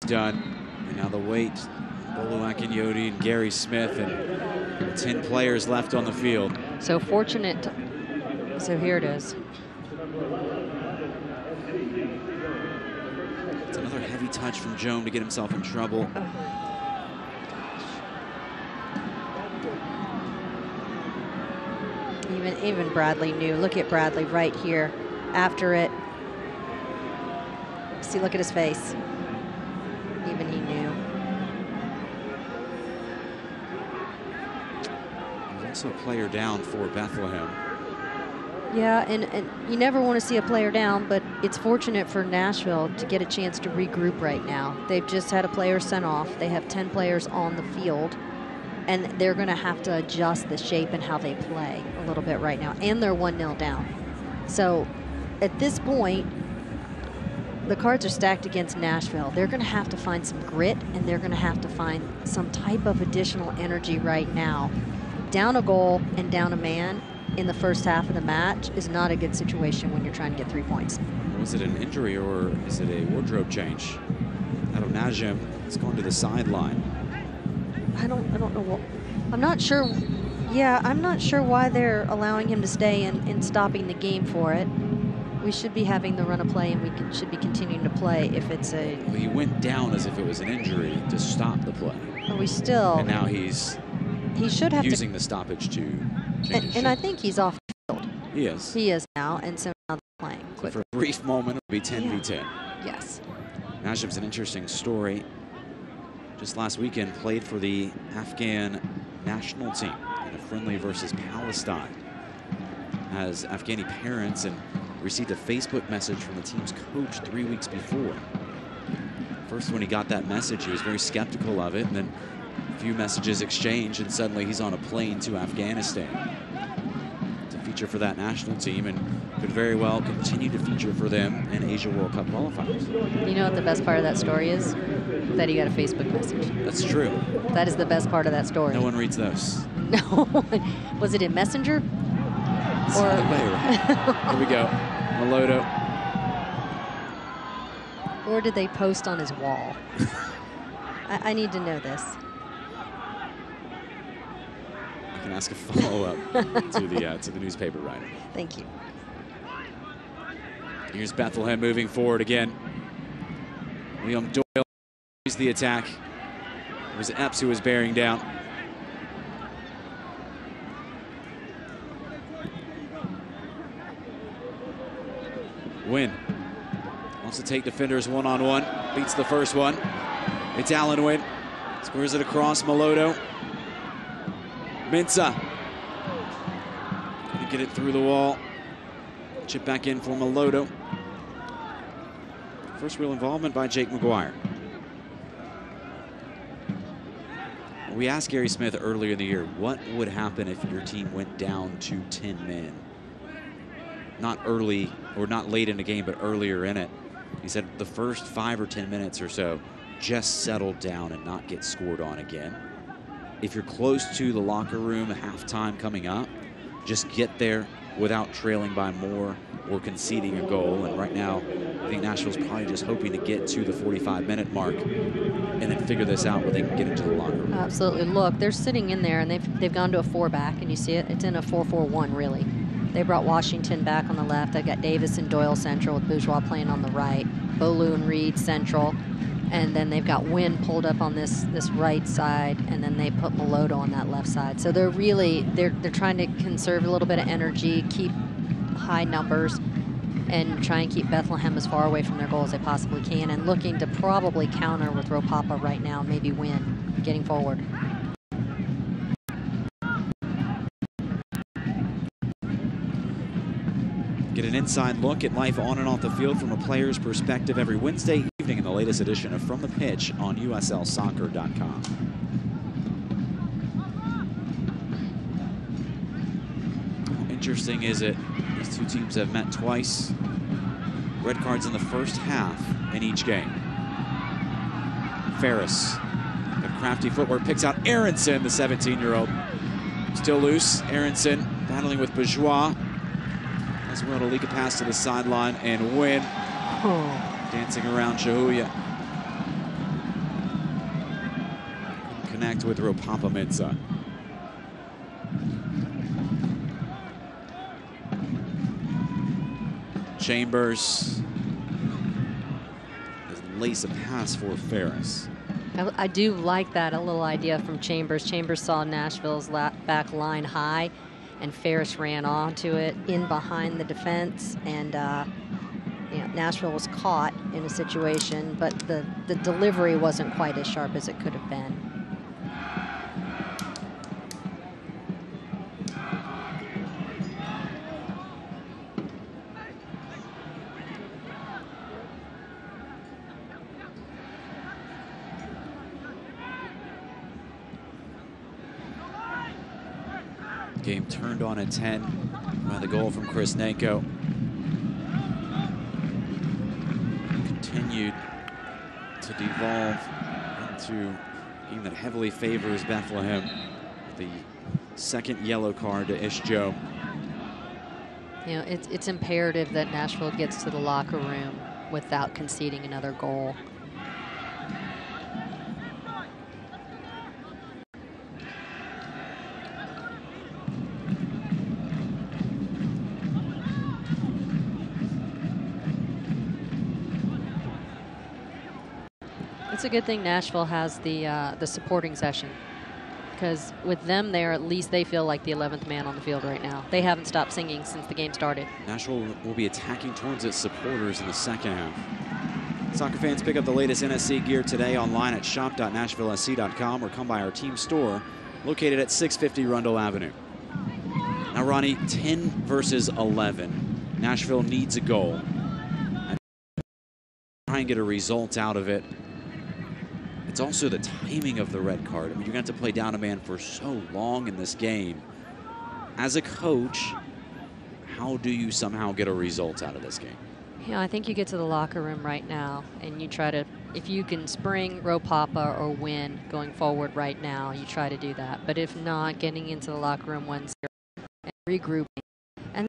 Speaker 1: Done. And now the wait. Bolu Akinyodi and Gary Smith, and 10 players left on the field.
Speaker 2: So fortunate. So here it is.
Speaker 1: It's another heavy touch from Joan to get himself in trouble.
Speaker 2: Even Bradley knew. Look at Bradley right here after it. See, look at his face. Even he knew.
Speaker 1: There's also a player down for Bethlehem.
Speaker 2: Yeah, and you never want to see a player down, but it's fortunate for Nashville to get a chance to regroup right now. They've just had a player sent off. They have 10 players on the field, and they're going to have to adjust the shape and how they play a little bit right now. And they're 1-0 down. So at this point, the cards are stacked against Nashville. They're going to have to find some grit, and they're going to have to find some type of additional energy right now. Down a goal and down a man in the first half of the match is not a good situation when you're trying to get 3 points.
Speaker 1: Was it an injury or is it a wardrobe change? Adam Najim has gone to the sideline.
Speaker 2: I don't know what. I'm not sure. Yeah, I'm not sure why they're allowing him to stay and stopping the game for it. We should be having the run of play, and we should be continuing to play if it's a.
Speaker 1: Well, he went down as if it was an injury to stop the play.
Speaker 2: But we still.
Speaker 1: And now he should have using the stoppage to change.
Speaker 2: And I think he's off the field.
Speaker 1: He is.
Speaker 2: He is now, and so now they're playing
Speaker 1: So
Speaker 2: quickly.
Speaker 1: for a brief moment, it'll be 10 v 10.
Speaker 2: Yes.
Speaker 1: Najib's an interesting story. Just last weekend, played for the Afghan national team in a friendly versus Palestine. Has Afghani parents and received a Facebook message from the team's coach 3 weeks before. First, when he got that message, he was very skeptical of it, and then a few messages exchanged, and suddenly he's on a plane to Afghanistan to feature for that national team, and could very well continue to feature for them in Asia World Cup qualifiers.
Speaker 2: You know what the best part of that story is? That he got a Facebook message.
Speaker 1: That's true.
Speaker 2: That is the best part of that story.
Speaker 1: No one reads those.
Speaker 2: No. Was it in Messenger? Or
Speaker 1: Here we go. Melodo.
Speaker 2: Or did they post on his wall? I need to know this.
Speaker 1: I can ask a follow-up to the newspaper writer.
Speaker 2: Thank you.
Speaker 1: Here's Bethlehem moving forward again. Liam Doyle is the attack. It was Epps who was bearing down. Wynn wants to take defenders one-on-one. Beats the first one. It's Allen Wynn. Squares it across Melodo. Mensah. Gonna get it through the wall. Chip back in for Melodo. First real involvement by Jake McGuire. We asked Gary Smith earlier in the year, what would happen if your team went down to 10 men? Not early or not late in the game, but earlier in it. He said the first 5 or 10 minutes or so, just settle down and not get scored on again. If you're close to the locker room, halftime coming up, just get there without trailing by more or conceding a goal. And right now, I think Nashville's probably just hoping to get to the 45-minute mark and then figure this out where they can get into the locker room.
Speaker 2: Absolutely. Look, they're sitting in there, and they've gone to a 4-back, and you see it. It's in a 4-4-1, really. They brought Washington back on the left. They've got Davis and Doyle central with Bourgeois playing on the right. Bolu and Reed central. And then they've got Wynn pulled up on this right side, and then they put Melodo on that left side. So they're trying to conserve a little bit of energy, keep high numbers, and try and keep Bethlehem as far away from their goal as they possibly can, and looking to probably counter with Ropapa right now, maybe Wynn getting forward.
Speaker 1: Get an inside look at life on and off the field from a player's perspective every Wednesday evening in the latest edition of From the Pitch on USLsoccer.com. How interesting is it? These two teams have met twice. Red cards in the first half in each game. Ferris, the crafty footwork, picks out Aronson, the 17-year-old. Still loose. Aronson battling with Bourgeois. As well to leak a pass to the sideline and Wynn dancing around Shahuya. Connect with Ropapa Mensah. Chambers lays a pass for Ferris.
Speaker 2: I do like that, a little idea from Chambers. Chambers saw Nashville's back line high, and Ferris ran onto it in behind the defense, and Nashville was caught in a situation, but the delivery wasn't quite as sharp as it could have been.
Speaker 1: Game turned on at 10 by the goal from Chris Nanko. Continued to devolve into a game that heavily favors Bethlehem. The second yellow card to Ish Joe.
Speaker 2: You know, it's imperative that Nashville gets to the locker room without conceding another goal. It's a good thing Nashville has the supporting session, because with them there, at least they feel like the 11th man on the field right now. They haven't stopped singing since the game started.
Speaker 1: Nashville will be attacking towards its supporters in the second half. Soccer fans, pick up the latest NSC gear today online at shop.nashvillesc.com or come by our team store located at 650 Rundle Avenue. Now, Ronnie, 10 versus 11. Nashville needs a goal. Try and get a result out of it. It's also the timing of the red card. I mean, you're going to have to play down a man for so long in this game. As a coach, how do you somehow get a result out of this game?
Speaker 2: Yeah, I think you get to the locker room right now and you try to, if you can spring, row papa, or win going forward right now, you try to do that. But if not, getting into the locker room 1-0 and regrouping. And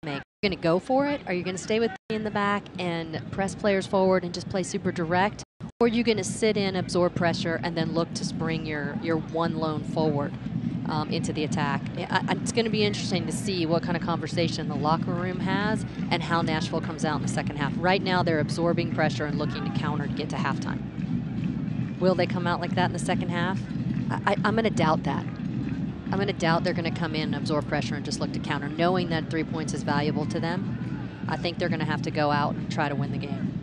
Speaker 2: you're going to go for it? Are you going to stay with me in the back and press players forward and just play super direct? Or are you going to sit in, absorb pressure, and then look to spring your one lone forward into the attack? It's going to be interesting to see what kind of conversation the locker room has and how Nashville comes out in the second half. Right now, they're absorbing pressure and looking to counter to get to halftime. Will they come out like that in the second half? I'm going to doubt that. I'm going to doubt they're going to come in and absorb pressure and just look to counter. Knowing that 3 points is valuable to them, I think they're going to have to go out and try to win the game.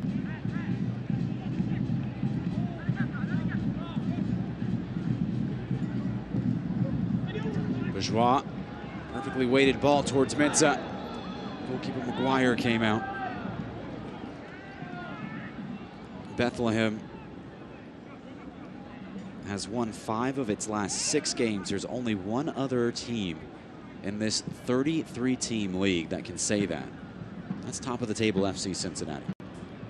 Speaker 1: Bourgeois, perfectly weighted ball towards Mensah. Goalkeeper McGuire came out. Bethlehem has won 5 of its last 6 games. There's only one other team in this 33-team league that can say that. That's top of the table FC Cincinnati.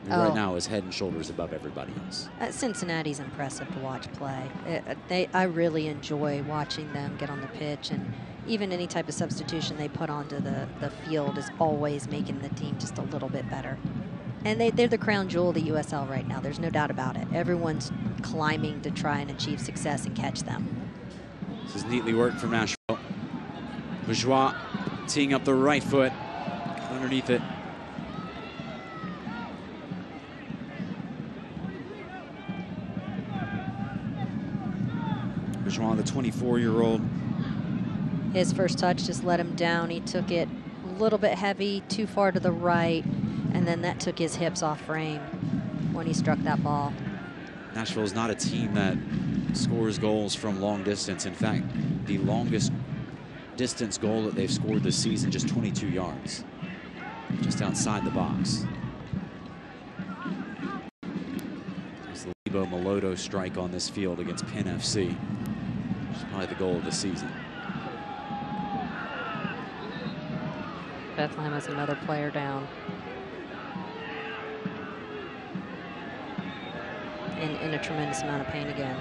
Speaker 1: Who right now is head and shoulders above everybody else.
Speaker 2: Cincinnati's impressive to watch play. I really enjoy watching them get on the pitch, and even any type of substitution they put onto the field is always making the team just a little bit better. And they're the crown jewel of the USL right now. There's no doubt about it. Everyone's climbing to try and achieve success and catch them.
Speaker 1: This is neatly worked from Nashville. Bourgeois teeing up the right foot, underneath it. Bourgeois, the 24-year-old.
Speaker 2: His first touch just let him down. He took it a little bit heavy, too far to the right, and then that took his hips off frame when he struck that ball.
Speaker 1: Nashville is not a team that scores goals from long distance. In fact, the longest distance goal that they've scored this season, just 22 yards, just outside the box. There's the Lebo Maloto strike on this field against Penn FC. It's probably the goal of the season.
Speaker 2: Bethlehem has another player down. In a tremendous amount of pain again.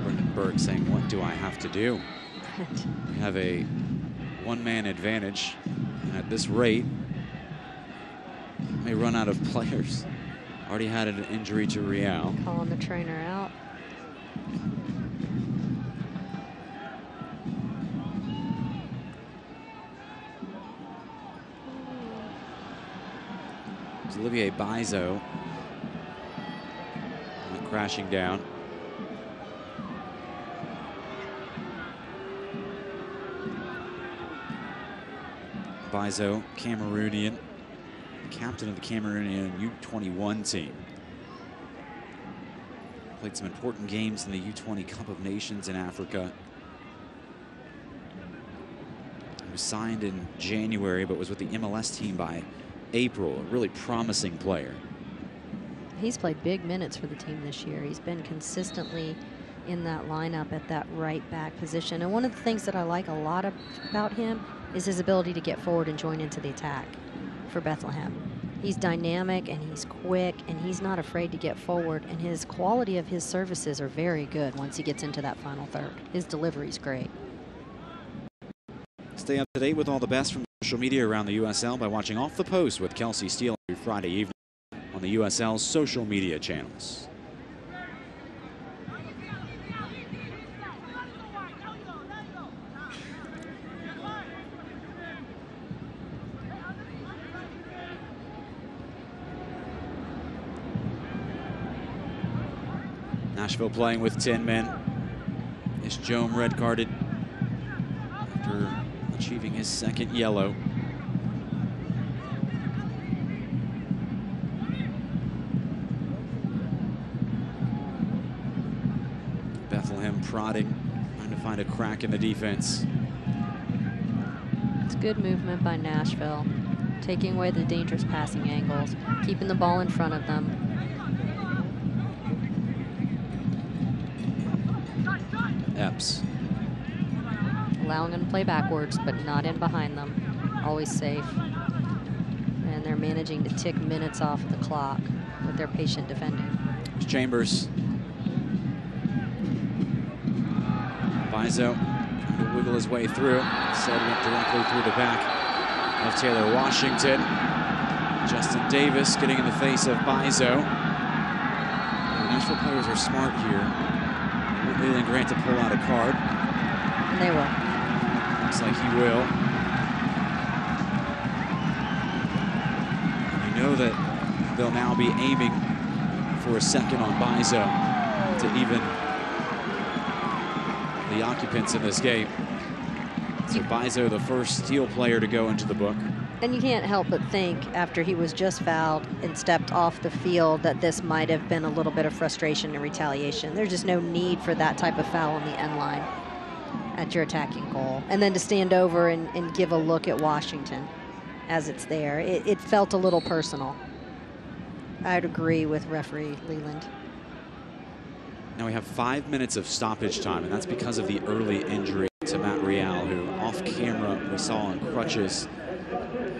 Speaker 1: Brendan Burke saying, what do I have to do? We have a one-man advantage, and at this rate, may run out of players. Already had an injury to Real.
Speaker 2: Calling the trainer out.
Speaker 1: It's Olivier Bizo crashing down. Bizo, Cameroonian, captain of the Cameroonian U21 team. Played some important games in the U20 Cup of Nations in Africa. He was signed in January, but was with the MLS team by April. A really promising player.
Speaker 2: He's played big minutes for the team this year. He's been consistently in that lineup at that right back position. And one of the things that I like a lot about him is his ability to get forward and join into the attack for Bethlehem. He's dynamic and he's quick and he's not afraid to get forward, and his quality of his services are very good once he gets into that final third. His delivery's great.
Speaker 1: Stay up to date with all the best from social media around the USL by watching Off the Post with Kelsey Steele every Friday evening on the USL's social media channels. Nashville playing with 10 men. Is Joam red carded after achieving his second yellow. Bethlehem prodding, trying to find a crack in the defense.
Speaker 2: It's good movement by Nashville, taking away the dangerous passing angles, keeping the ball in front of them.
Speaker 1: Epps.
Speaker 2: Allowing them to play backwards, but not in behind them. Always safe. And they're managing to tick minutes off the clock with their patient defending.
Speaker 1: There's Chambers. Bizo trying to wiggle his way through. Instead went directly through the back of Taylor Washington. Justin Davis getting in the face of Bizo. The Nashville players are smart here. Leland Grant to pull out a card.
Speaker 2: And they will.
Speaker 1: Looks like he will. You know that they'll now be aiming for a second on Bizo to even the occupants in this game. So Bizo, the first Steel player to go into the book.
Speaker 2: And you can't help but think, after he was just fouled and stepped off the field, that this might have been a little bit of frustration and retaliation. There's just no need for that type of foul on the end line at your attacking goal. And then to stand over and give a look at Washington as it's there, it felt a little personal. I'd agree with referee Leland.
Speaker 1: Now we have 5 minutes of stoppage time, and that's because of the early injury to Matt Real, who off camera we saw on crutches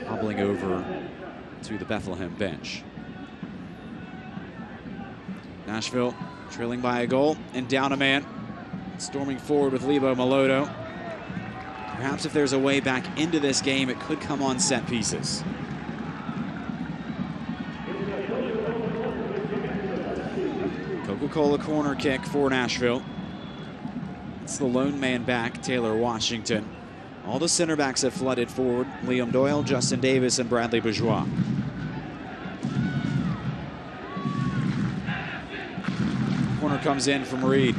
Speaker 1: hobbling over to the Bethlehem bench. Nashville trailing by a goal and down a man. Storming forward with Lebo Maloto. Perhaps if there's a way back into this game, it could come on set pieces. Coca-Cola corner kick for Nashville. It's the lone man back, Taylor Washington. All the center backs have flooded forward. Liam Doyle, Justin Davis, and Bradley Bourgeois. Corner comes in from Reed.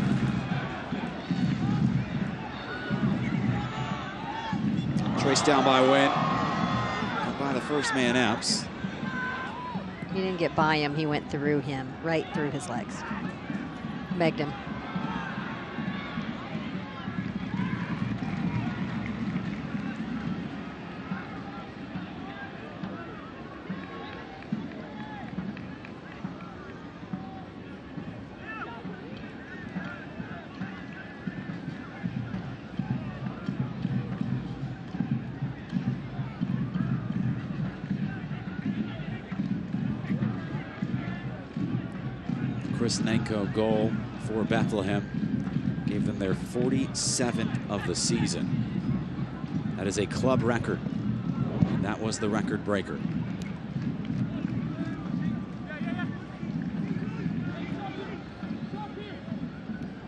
Speaker 1: Traced down by Wynn. Cut by the first man, Epps.
Speaker 2: He didn't get by him, he went through him, right through his legs. Megged him.
Speaker 1: Nanko goal for Bethlehem gave them their 47th of the season. That is a club record, and that was the record breaker.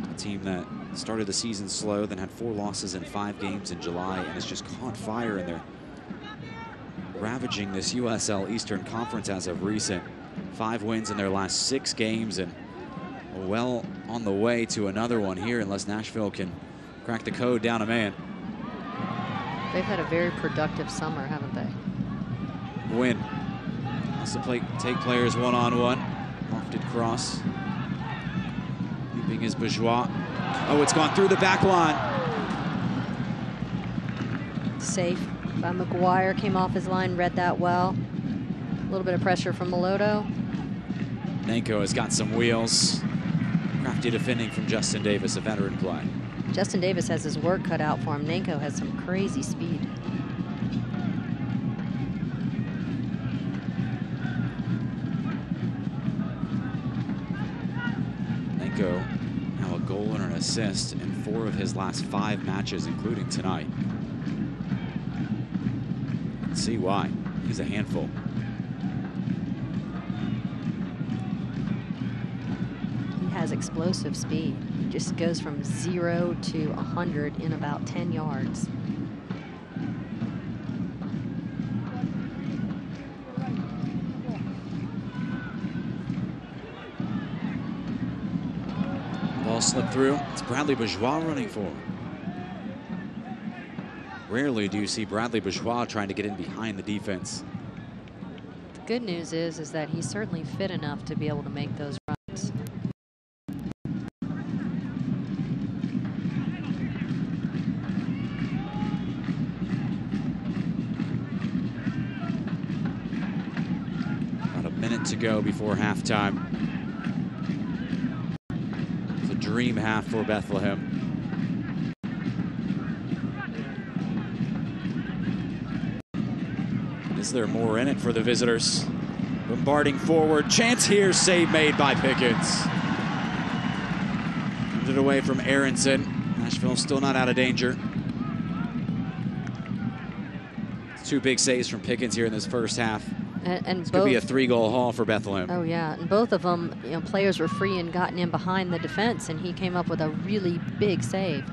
Speaker 1: A team that started the season slow, then had 4 losses in 5 games in July, and has just caught fire, and they're ravaging this USL Eastern Conference as of recent. 5 wins in their last 6 games, and well on the way to another one here unless Nashville can crack the code down a man.
Speaker 2: They've had a very productive summer, haven't they?
Speaker 1: Win. Wants to take players one-on-one. Lofted cross. Keeping his Bourgeois. Oh, it's gone through the back line.
Speaker 2: Safe by McGuire, came off his line, read that well. A little bit of pressure from Maloto.
Speaker 1: Nanko has got some wheels. Crafty defending from Justin Davis, a veteran play.
Speaker 2: Justin Davis has his work cut out for him. Nanko has some crazy speed.
Speaker 1: Nanko now a goal and an assist in 4 of his last 5 matches, including tonight. Let's see why. He's a handful.
Speaker 2: Has explosive speed. Just goes from 0 to 100 in about 10 yards.
Speaker 1: slip through. It's Bradley Bourgeois running forward. Rarely do you see Bradley Bourgeois trying to get in behind the defense.
Speaker 2: The good news is that he's certainly fit enough to be able to make those runs.
Speaker 1: About a minute to go before halftime. It's a dream half for Bethlehem. Is there more in it for the visitors? Bombarding forward, chance here, save made by Pickens. Moved it away from Aronson. Nashville still not out of danger. It's 2 big saves from Pickens here in this first half.
Speaker 2: And
Speaker 1: this could be a 3-goal haul for Bethlehem.
Speaker 2: Oh yeah, and both of them, players were free and gotten in behind the defense, and he came up with a really big save.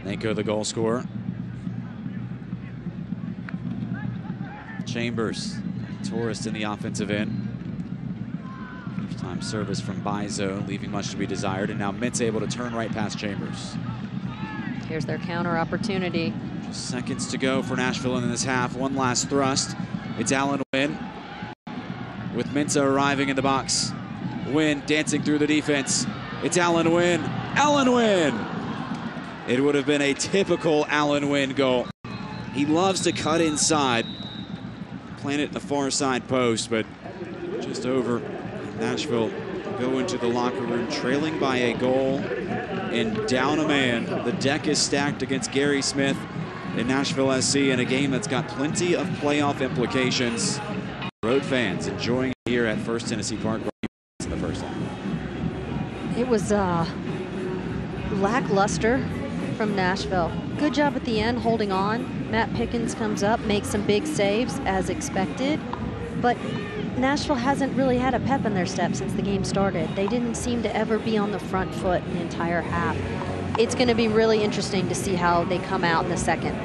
Speaker 1: Nanko, the goal scorer. Chambers, tourist in the offensive end. First time service from Bizo, leaving much to be desired, and now Mintz able to turn right past Chambers.
Speaker 2: Here's their counter opportunity.
Speaker 1: Just seconds to go for Nashville in this half. One last thrust. It's Allen Wynn with Mintza arriving in the box. Wynn dancing through the defense. It's Allen Wynn. Allen Wynn! It would have been a typical Allen Wynn goal. He loves to cut inside. Plant it in the far side post, but just over. Nashville go into the locker room trailing by a goal and down a man. The deck is stacked against Gary Smith in Nashville SC in a game that's got plenty of playoff implications. Road fans enjoying it here at First Tennessee Park in the first half.
Speaker 2: It was lackluster from Nashville. Good job at the end holding on. Matt Pickens comes up, makes some big saves as expected, but Nashville hasn't really had a pep in their step since the game started. They didn't seem to ever be on the front foot in the entire half. It's going to be really interesting to see how they come out in the second.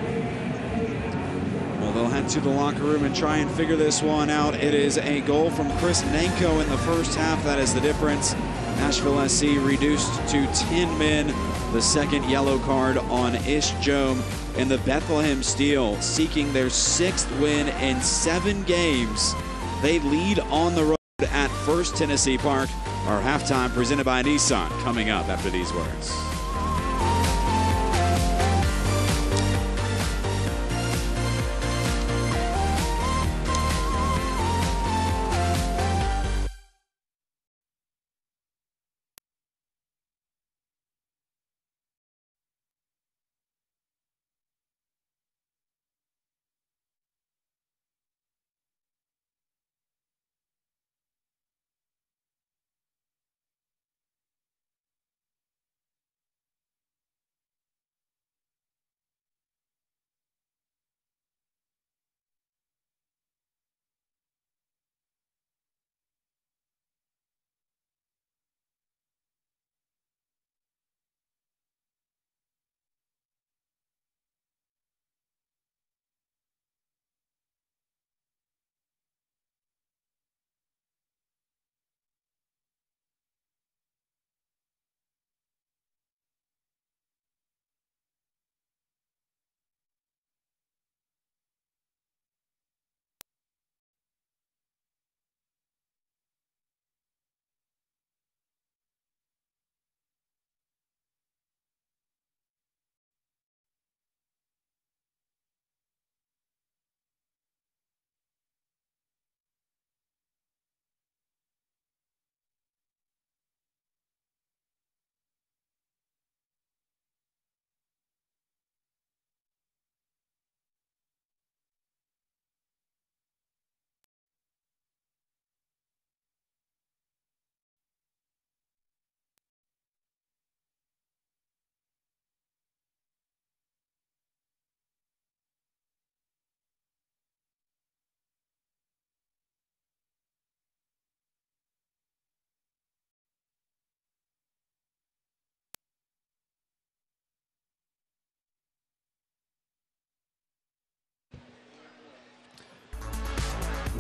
Speaker 1: Well, they'll head to the locker room and try and figure this one out. It is a goal from Chris Nanko in the first half. That is the difference. Nashville SC reduced to 10 men. The second yellow card on Ish Jome, and the Bethlehem Steel seeking their 6th win in 7 games. They lead on the road at First Tennessee Park. Our halftime presented by Nissan coming up after these words.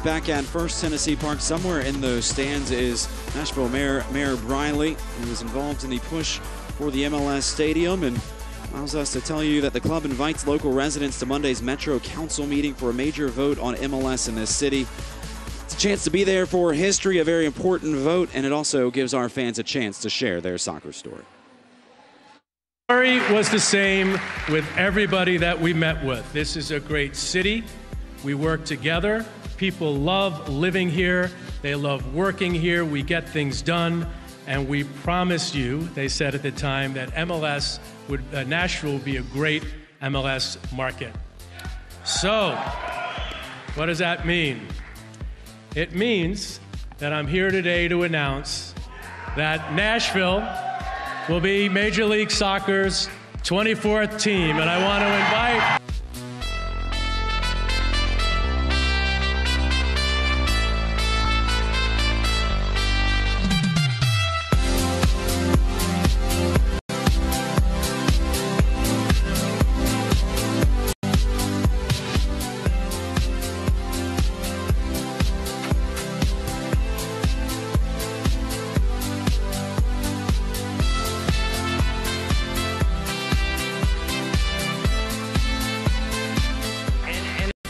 Speaker 1: back at First Tennessee Park. Somewhere in those stands is Nashville Mayor Briley, who was involved in the push for the MLS Stadium and allows us to tell you that the club invites local residents to Monday's Metro Council meeting for a major vote on MLS in this city. It's a chance to be there for history, a very important vote, and it also gives our fans a chance to share their soccer story.
Speaker 5: Story was the same with everybody that we met with. This is a great city. We work together. People love living here. They love working here. We get things done. And we promised you, they said at the time, that Nashville would be a great MLS market. So, what does that mean? It means that I'm here today to announce that Nashville will be Major League Soccer's 24th team, and I want to invite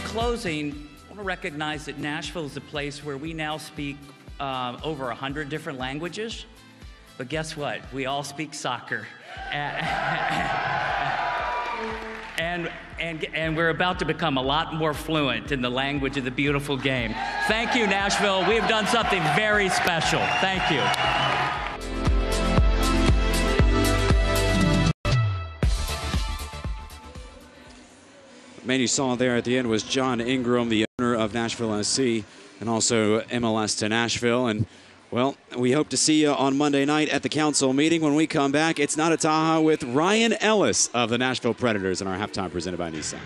Speaker 6: closing, I want to recognize that Nashville is a place where we now speak over 100 different languages. But guess what? We all speak soccer. And we're about to become a lot more fluent in the language of the beautiful game. Thank you, Nashville. We have done something very special. Thank you.
Speaker 1: Man you saw there at the end was John Ingram, the owner of Nashville SC, and also MLS to Nashville. And, well, we hope to see you on Monday night at the council meeting. When we come back, it's Not a Taha with Ryan Ellis of the Nashville Predators in our halftime presented by Nissan.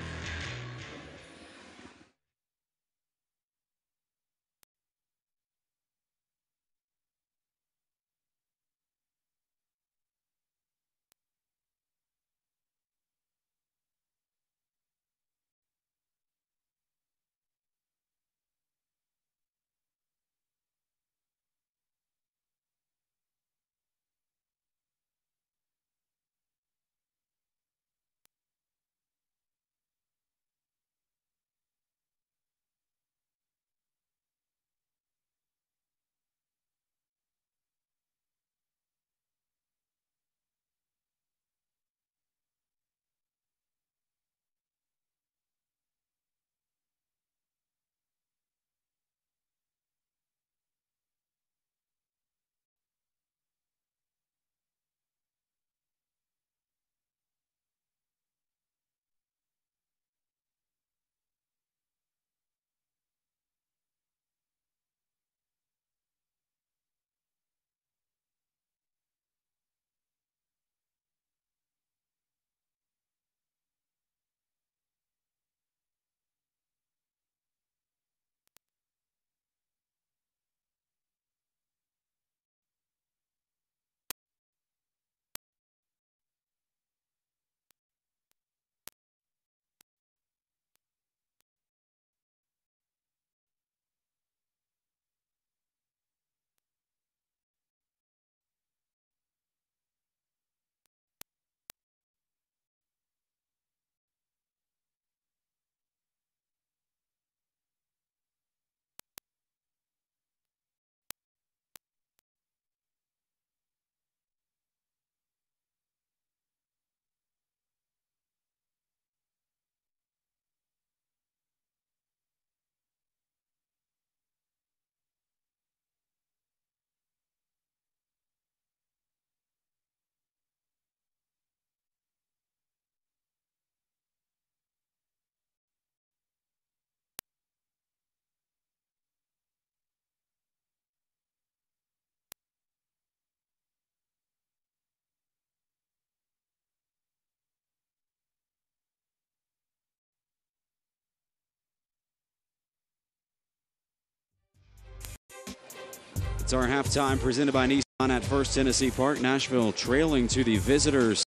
Speaker 1: It's our halftime presented by Nissan at First Tennessee Park. Nashville trailing to the visitors.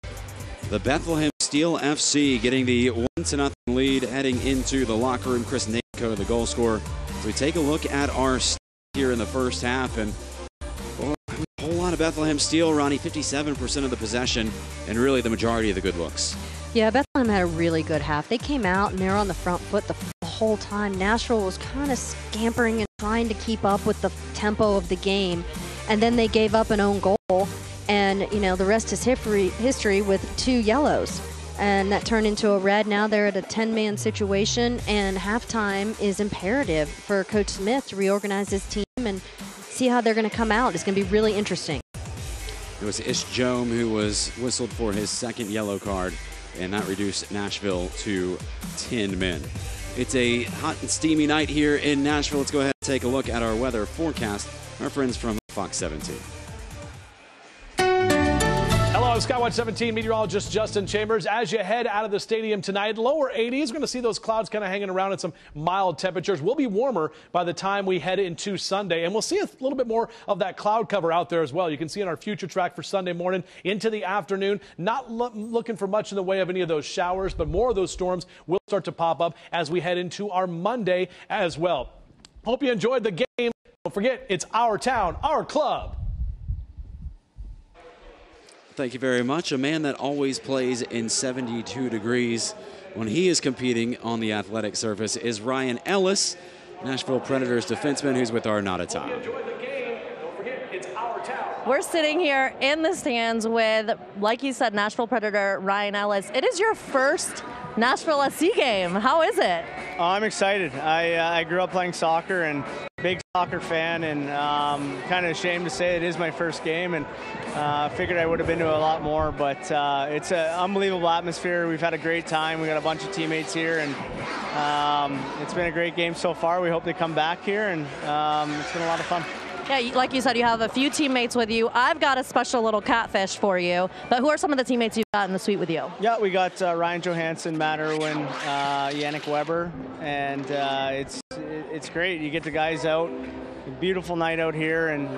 Speaker 1: The Bethlehem Steel FC getting the 1-0 lead heading into the locker room. Chris Nate, Jericho, the goal scorer. So we take a look at our here in the first half, and a whole lot of Bethlehem Steel, Ronnie, 57% of the possession, and really the majority of the good looks.
Speaker 2: Yeah, Bethlehem had a really good half. They came out and they were on the front foot the whole time. Nashville was kind of scampering and trying to keep up with the tempo of the game, and then they gave up an own goal, and the rest is history with 2 yellows. And that turned into a red. Now they're at a 10-man situation, and halftime is imperative for Coach Smith to reorganize his team and see how they're going to come out. It's going to be really interesting.
Speaker 1: It was Ish Jome who was whistled for his 2nd yellow card, and that reduced Nashville to 10 men. It's a hot and steamy night here in Nashville. Let's go ahead and take a look at our weather forecast. Our friends from Fox 17.
Speaker 7: Hello, I'm Skywatch 17 meteorologist Justin Chambers. As you head out of the stadium tonight, lower 80s. We're going to see those clouds kind of hanging around at some mild temperatures. We'll be warmer by the time we head into Sunday, and we'll see a little bit more of that cloud cover out there as well. You can see in our future track for Sunday morning into the afternoon. Not looking for much in the way of any of those showers, but more of those storms will start to pop up as we head into our Monday as well. Hope you enjoyed the game. Don't forget, it's our town, our club.
Speaker 1: Thank you very much. A man that always plays in 72 degrees when he is competing on the athletic surface is Ryan Ellis, Nashville Predators defenseman, who's with our Not a Time.
Speaker 3: We're sitting here in the stands with, like you said, Nashville Predator Ryan Ellis. It is your first Nashville SC game. How is it?
Speaker 8: Oh, I'm excited. I grew up playing soccer and big soccer fan, and kind of ashamed to say it is my first game, and figured I would have been to a lot more, but it's an unbelievable atmosphere. We've had a great time. We got a bunch of teammates here, and it's been a great game so far. We hope they come back here, and it's been a lot of fun.
Speaker 3: Yeah, like you said, you have a few teammates with you. I've got a special little catfish for you, but who are some of the teammates you've got in the suite with you?
Speaker 8: Yeah, we got Ryan Johansson, Matt Irwin, Yannick Weber, and it's great. You get the guys out. Beautiful night out here, and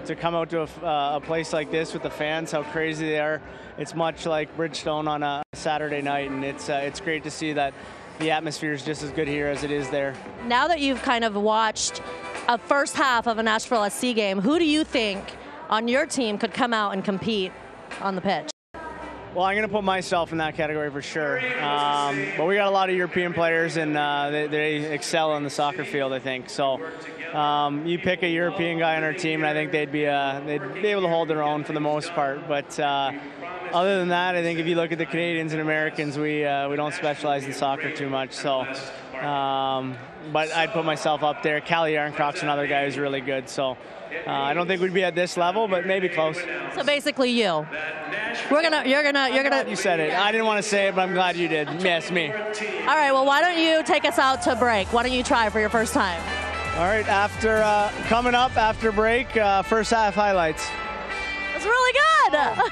Speaker 8: to come out to a place like this with the fans, how crazy they are. It's much like Bridgestone on a Saturday night, and it's great to see that the atmosphere is just as good here as it is there.
Speaker 3: Now that you've kind of watched a first half of a Nashville SC game, who do you think on your team could come out and compete on the pitch?
Speaker 8: Well, I'm going to put myself in that category for sure. But we got a lot of European players, and they excel on the soccer field, I think. So you pick a European guy on our team, and I think they'd be able to hold their own for the most part. But other than that, I think if you look at the Canadians and Americans, we don't specialize in soccer too much. So, but I'd put myself up there. Callie Aaroncroft's another guy who's really good. So I don't think we'd be at this level, but maybe close.
Speaker 3: So basically, you. You're gonna.
Speaker 8: You said it. I didn't want to say it, but I'm glad you did. Yes, me.
Speaker 3: All right. Well, why don't you take us out to break? Why don't you try for your first time?
Speaker 8: All right. After coming up after break, first half highlights.
Speaker 3: It's really good.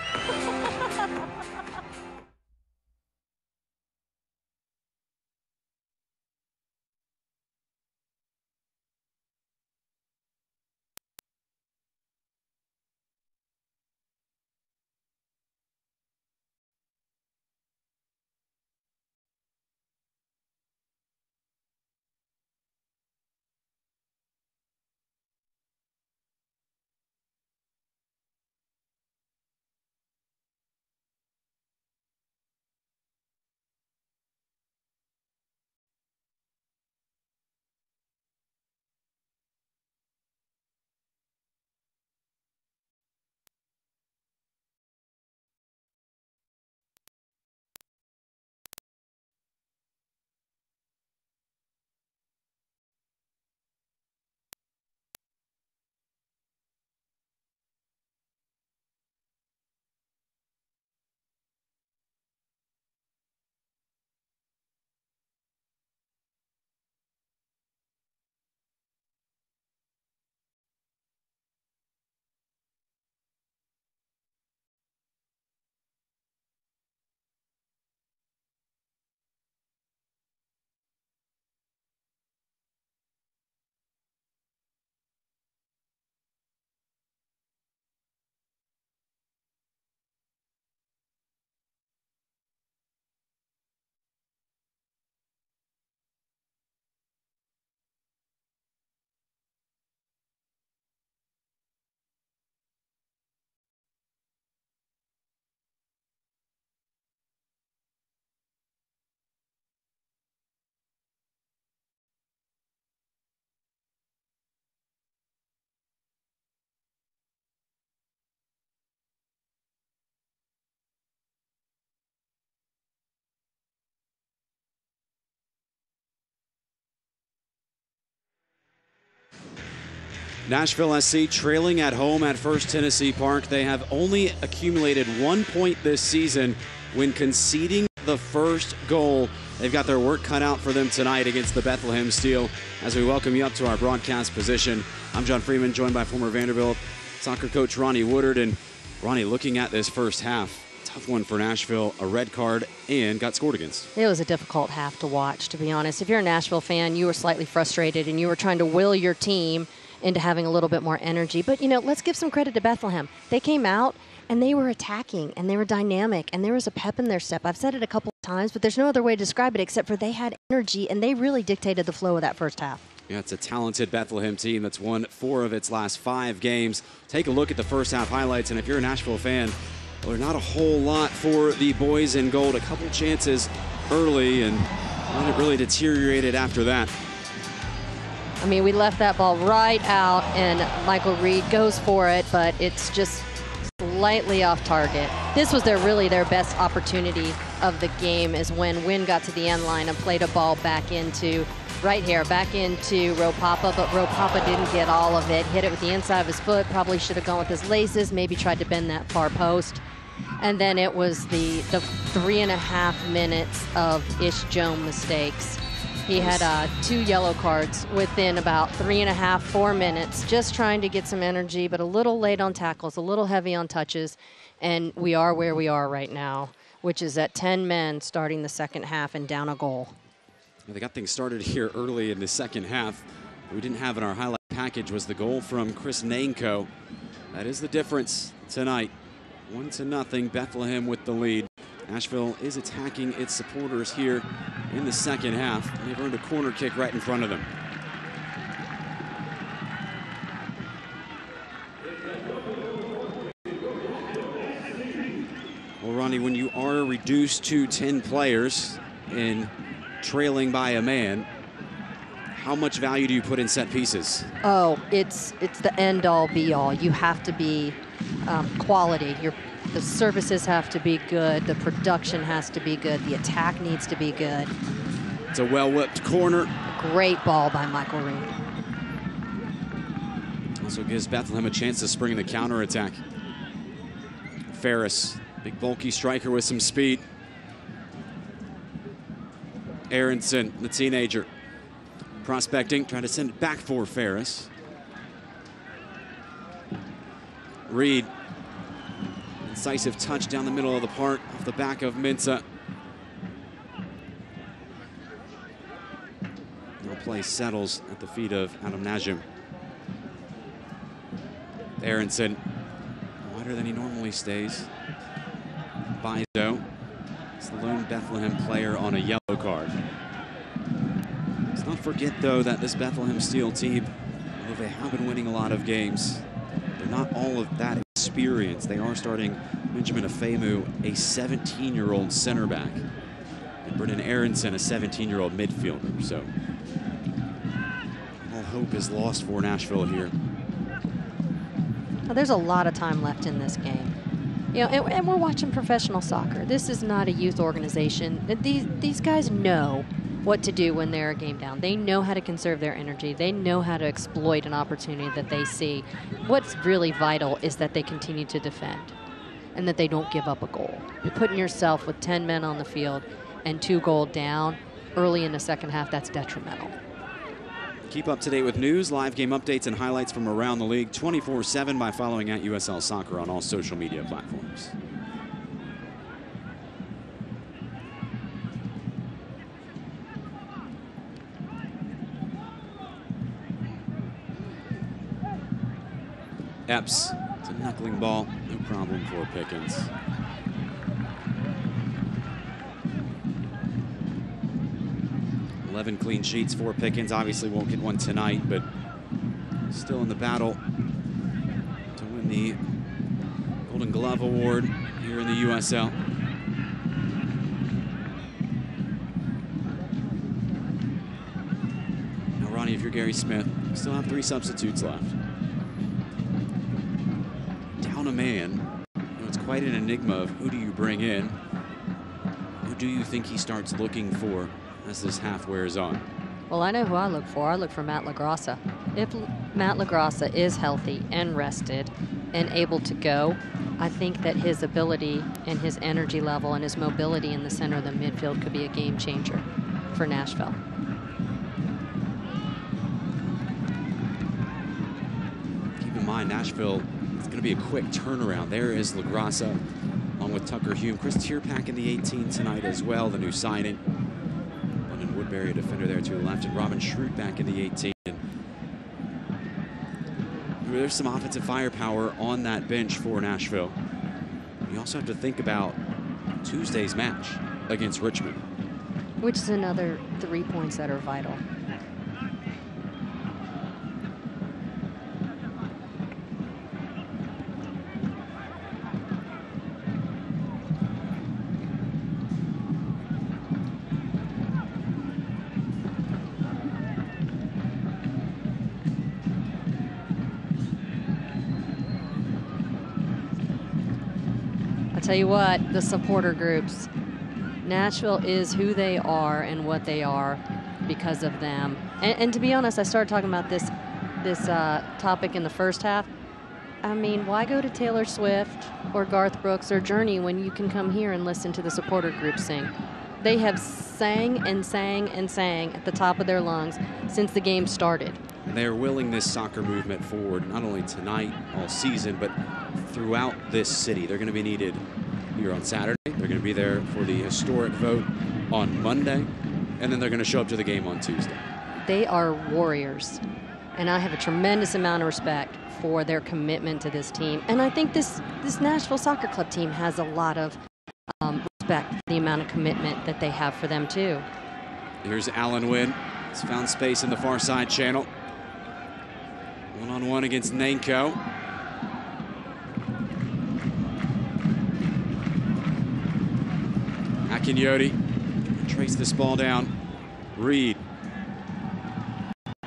Speaker 1: Nashville SC trailing at home at First Tennessee Park. They have only accumulated 1 point this season when conceding the first goal. They've got their work cut out for them tonight against the Bethlehem Steel. As we welcome you up to our broadcast position, I'm John Freeman, joined by former Vanderbilt soccer coach Ronnie Woodard. And Ronnie, looking at this first half, tough one for Nashville, a red card, and got scored against.
Speaker 2: It was a difficult half to watch, to be honest. If you're a Nashville fan, you were slightly frustrated and you were trying to will your team into having a little bit more energy. But, you know, let's give some credit to Bethlehem. They came out and they were attacking and they were dynamic and there was a pep in their step. I've said it a couple of times, but there's no other way to describe it except for they had energy and they really dictated the flow of that first half.
Speaker 1: Yeah, it's a talented Bethlehem team that's won 4 of its last 5 games. Take a look at the first half highlights, and if you're a Nashville fan, well, not a whole lot for the boys in gold. A couple chances early, and then it really deteriorated after that.
Speaker 2: I mean, we left that ball right out, and Michael Reed goes for it, but it's just slightly off target. This was really their best opportunity of the game, is when Wynn got to the end line and played a ball back into Ropapa, but Ropapa didn't get all of it. Hit it with the inside of his foot, probably should have gone with his laces, maybe tried to bend that far post. And then it was the 3.5 minutes of Ish Jones mistakes. He had 2 yellow cards within about 3.5, 4 minutes, just trying to get some energy, but a little late on tackles, a little heavy on touches, and we are where we are right now, which is at 10 men starting the second half and down a goal.
Speaker 1: They got things started here early in the second half. What we didn't have in our highlight package was the goal from Chris Nanko. That is the difference tonight. 1-0, Bethlehem with the lead. Nashville is attacking its supporters here in the second half. They've earned a corner kick right in front of them. Well, Ronnie, when you are reduced to 10 players and trailing by a man, how much value do you put in set pieces?
Speaker 2: Oh, it's the end-all, be-all. You have to be quality. The services have to be good. The production has to be good. The attack needs to be good.
Speaker 1: It's a well-whipped corner.
Speaker 2: Great ball by Michael Reed.
Speaker 1: Also gives Bethlehem a chance to spring in the counterattack. Ferris, big bulky striker with some speed. Aronson, the teenager, prospecting, trying to send it back for Ferris. Reed, incisive touch down the middle of the park off the back of Mensah. No play settles at the feet of Adam Najim. Aronson, wider than he normally stays. Bizo. It's the lone Bethlehem player on a yellow card. Let's not forget, though, that this Bethlehem Steel team, although they have been winning a lot of games, they're not all of that experience. They are starting Benjamin Afemu, a 17-year-old center back, and Brendan Aronson, a 17-year-old midfielder. So all hope is lost for Nashville here.
Speaker 2: Well, there's a lot of time left in this game. You know, and we're watching professional soccer. This is not a youth organization. These guys know what to do when they're a game down. They know how to conserve their energy. They know how to exploit an opportunity that they see. What's really vital is that they continue to defend and that they don't give up a goal. You're putting yourself with 10 men on the field and 2 goals down early in the second half. That's detrimental.
Speaker 1: Keep up to date with news, live game updates, and highlights from around the league 24/7 by following at USL Soccer on all social media platforms. Epps, it's a knuckling ball, no problem for Pickens. .11 clean sheets for Pickens. Obviously won't get one tonight, but still in the battle to win the Golden Glove Award here in the USL. Now, Ronnie, if you're Gary Smith, you still have 3 substitutes left. Down a man. You know, it's quite an enigma of who do you bring in? Who do you think he starts looking for as this half wears on?
Speaker 2: Well, I know who I look for. I look for Matt LaGrassa. If Matt LaGrassa is healthy and rested and able to go, I think that his ability and his energy level and his mobility in the center of the midfield could be a game changer for Nashville.
Speaker 1: Keep in mind, Nashville, it's going to be a quick turnaround. There is LaGrassa along with Tucker Hume. Chris Tierpak in the 18 tonight as well, the new signing. London Woodbury, a defender there to the left, and Robin Schrute back in the 18. There's some offensive firepower on that bench for Nashville. You also have to think about Tuesday's match against Richmond,
Speaker 2: which is another 3 points that are vital. Tell you what, the supporter groups, Nashville is who they are and what they are because of them. And to be honest, I started talking about this topic in the first half. I mean, why go to Taylor Swift or Garth Brooks or Journey when you can come here and listen to the supporter group sing? They have sang and sang and sang at the top of their lungs since the game started.
Speaker 1: And they are willing this soccer movement forward, not only tonight, all season, but throughout this city. They're going to be needed here on Saturday. They're going to be there for the historic vote on Monday, and then they're going to show up to the game on Tuesday.
Speaker 2: They are warriors, and I have a tremendous amount of respect for their commitment to this team. And I think this Nashville Soccer Club team has a lot of respect for the amount of commitment that they have for them too.
Speaker 1: Here's Alan Wynn. He's found space in the far side channel. One-on-one against Nanko. Akinyoti trace this ball down. Reed.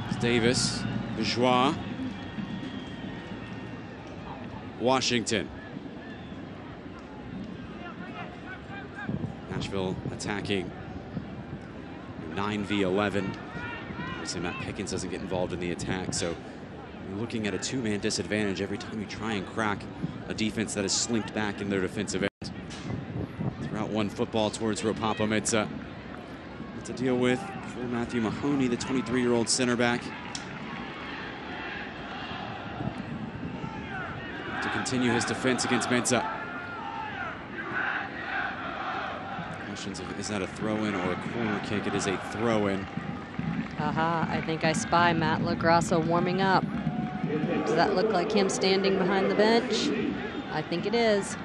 Speaker 1: It's Davis. Bourgeois. Washington. Nashville attacking 9v11. Obviously, Matt Pickens doesn't get involved in the attack, so you're looking at a two-man disadvantage every time you try and crack a defense that is slinked back in their defensive end. Throughout one football towards Ropapa Mensah. To deal with for Matthew Mahoney, the 23-year-old center back. To continue his defense against Mensah. Questions of, is that a throw-in or a corner kick? It is a throw-in.
Speaker 2: I think I spy Matt LaGrassa warming up. Does that look like him standing behind the bench? I think it is.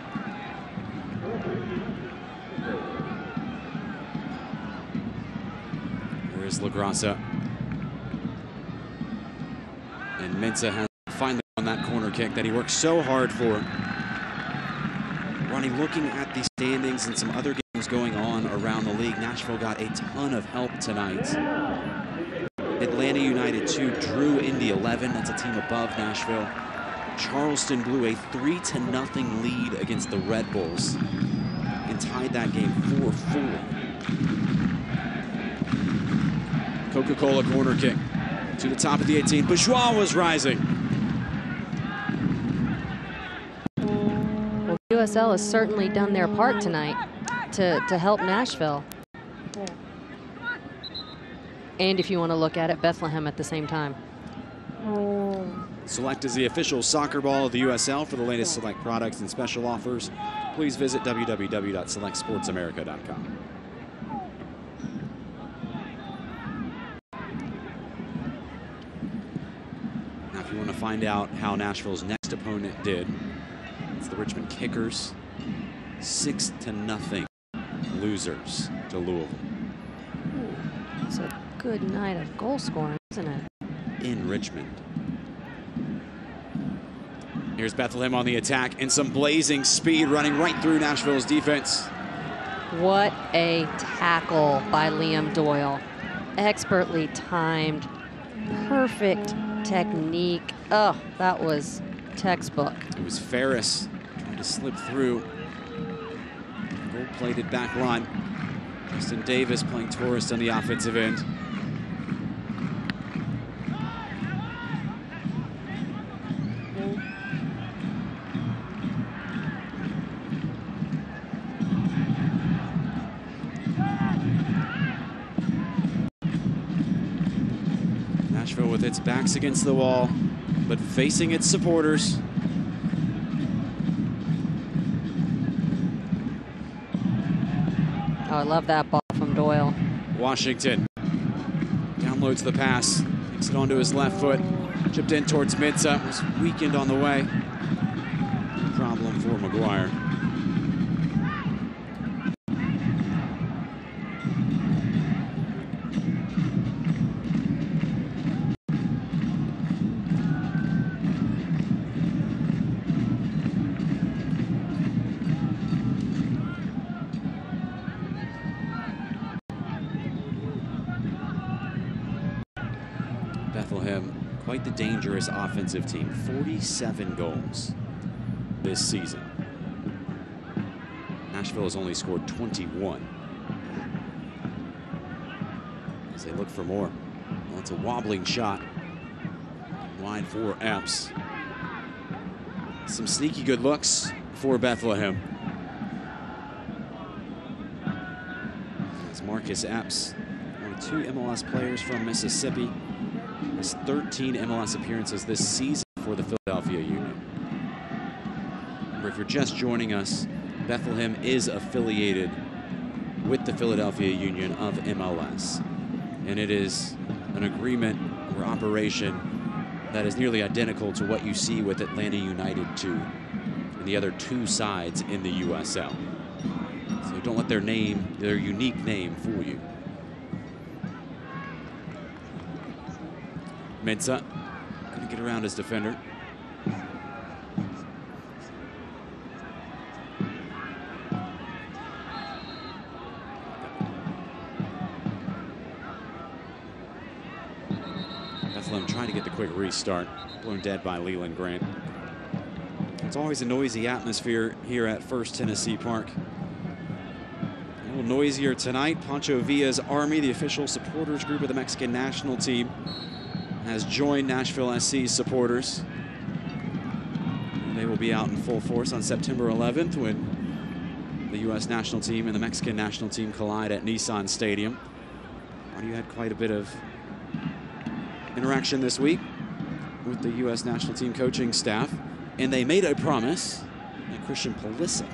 Speaker 1: There is LaGrassa. And Mensah has finally on that corner kick that he worked so hard for. Ronnie, looking at the standings and some other games going on around the league, Nashville got a ton of help tonight. Atlanta United 2 drew Indy 11. That's a team above Nashville. Charleston blew a 3-0 lead against the Red Bulls and tied that game 4-4. Coca-Cola corner kick to the top of the 18. Bourgeois was rising.
Speaker 2: Well, USL has certainly done their part tonight to help Nashville. And if you want to look at it, Bethlehem at the same time.
Speaker 1: Select is the official soccer ball of the USL. For the latest Select products and special offers, please visit www.selectsportsamerica.com. Now, if you want to find out how Nashville's next opponent did, it's the Richmond Kickers. 6-0 losers to Louisville.
Speaker 2: It's a good night of goal scoring, isn't it?
Speaker 1: In Richmond. Here's Bethlehem on the attack and some blazing speed running right through Nashville's defense.
Speaker 2: What a tackle by Liam Doyle. Expertly timed, perfect technique. Oh, that was textbook.
Speaker 1: It was Ferris trying to slip through. Gold-plated back line. Justin Davis playing tourist on the offensive end. with its backs against the wall, but facing its supporters.
Speaker 3: Oh, I love that ball from Doyle.
Speaker 1: Washington downloads the pass, takes it onto his left foot, chipped in towards Midsa, was weakened on the way. Problem for McGuire. Bethlehem, quite the dangerous offensive team. 47 goals this season. Nashville has only scored 21. As they look for more. Well, it's a wobbling shot. Wide for Epps. Some sneaky good looks for Bethlehem. As Marcus Epps, one of 2 MLS players from Mississippi, has 13 MLS appearances this season for the Philadelphia Union. Remember, if you're just joining us, Bethlehem is affiliated with the Philadelphia Union of MLS. And it is an agreement or operation that is nearly identical to what you see with Atlanta United 2 and the other 2 sides in the USL. So don't let their name, their unique name, fool you. Mensah couldn't get around his defender. Bethlehem trying to get the quick restart. Blown dead by Leland Grant. It's always a noisy atmosphere here at First Tennessee Park. A little noisier tonight. Pancho Villa's Army, the official supporters group of the Mexican national team, has joined Nashville SC's supporters. And they will be out in full force on September 11th when the U.S. national team and the Mexican national team collide at Nissan Stadium. You had quite a bit of interaction this week with the U.S. national team coaching staff, and they made a promise that Christian Pulisic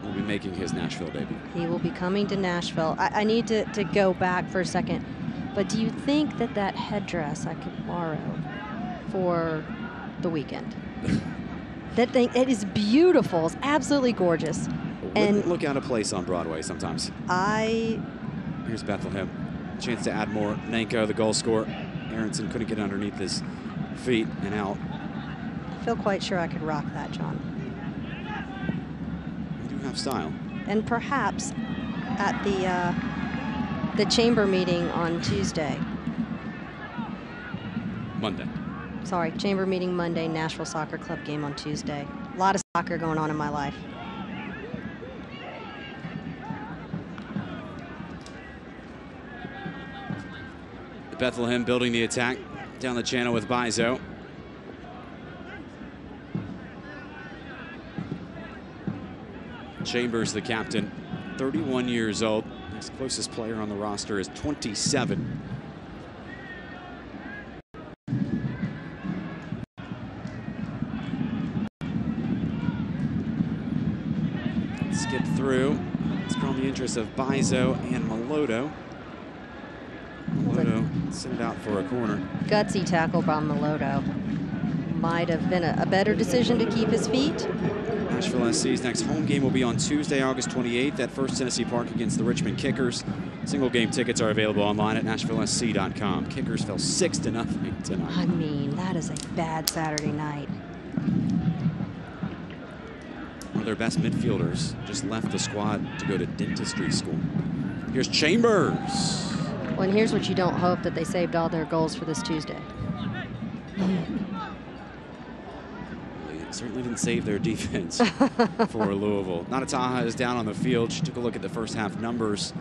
Speaker 1: will be making his Nashville debut.
Speaker 2: He will be coming to Nashville. I need to go back for a second. But do you think that that headdress I could borrow for the weekend? That thing, it is beautiful. It's absolutely gorgeous.
Speaker 1: And look out of place on Broadway sometimes. Here's Bethlehem. Chance to add more. Nanko, the goal scorer. Aronson couldn't get underneath his feet and out.
Speaker 2: I feel quite sure I could rock that, John.
Speaker 1: You do have style.
Speaker 2: And perhaps at the chamber meeting on Tuesday.
Speaker 1: Monday.
Speaker 2: Sorry, chamber meeting Monday, Nashville Soccer Club game on Tuesday. A lot of soccer going on in my life.
Speaker 1: Bethlehem building the attack down the channel with Bizo. Chambers, the captain, 31 years old. His closest player on the roster is 27. Skip through. It's drawn the interest of Bizo and Melodo. Melodo sent it out for a corner.
Speaker 2: Gutsy tackle by Melodo. Might have been a better decision to keep his feet.
Speaker 1: Nashville SC's next home game will be on Tuesday, August 28th at First Tennessee Park against the Richmond Kickers. Single game tickets are available online at NashvilleSC.com. Kickers fell 6-0 tonight.
Speaker 2: I mean, that is a bad Saturday night.
Speaker 1: One of their best midfielders just left the squad to go to dentistry school. Here's Chambers.
Speaker 2: Well, and here's what you don't hope, that they saved all their goals for this Tuesday.
Speaker 1: Certainly didn't save their defense for Louisville. Natataha is down on the field. She took a look at the first half numbers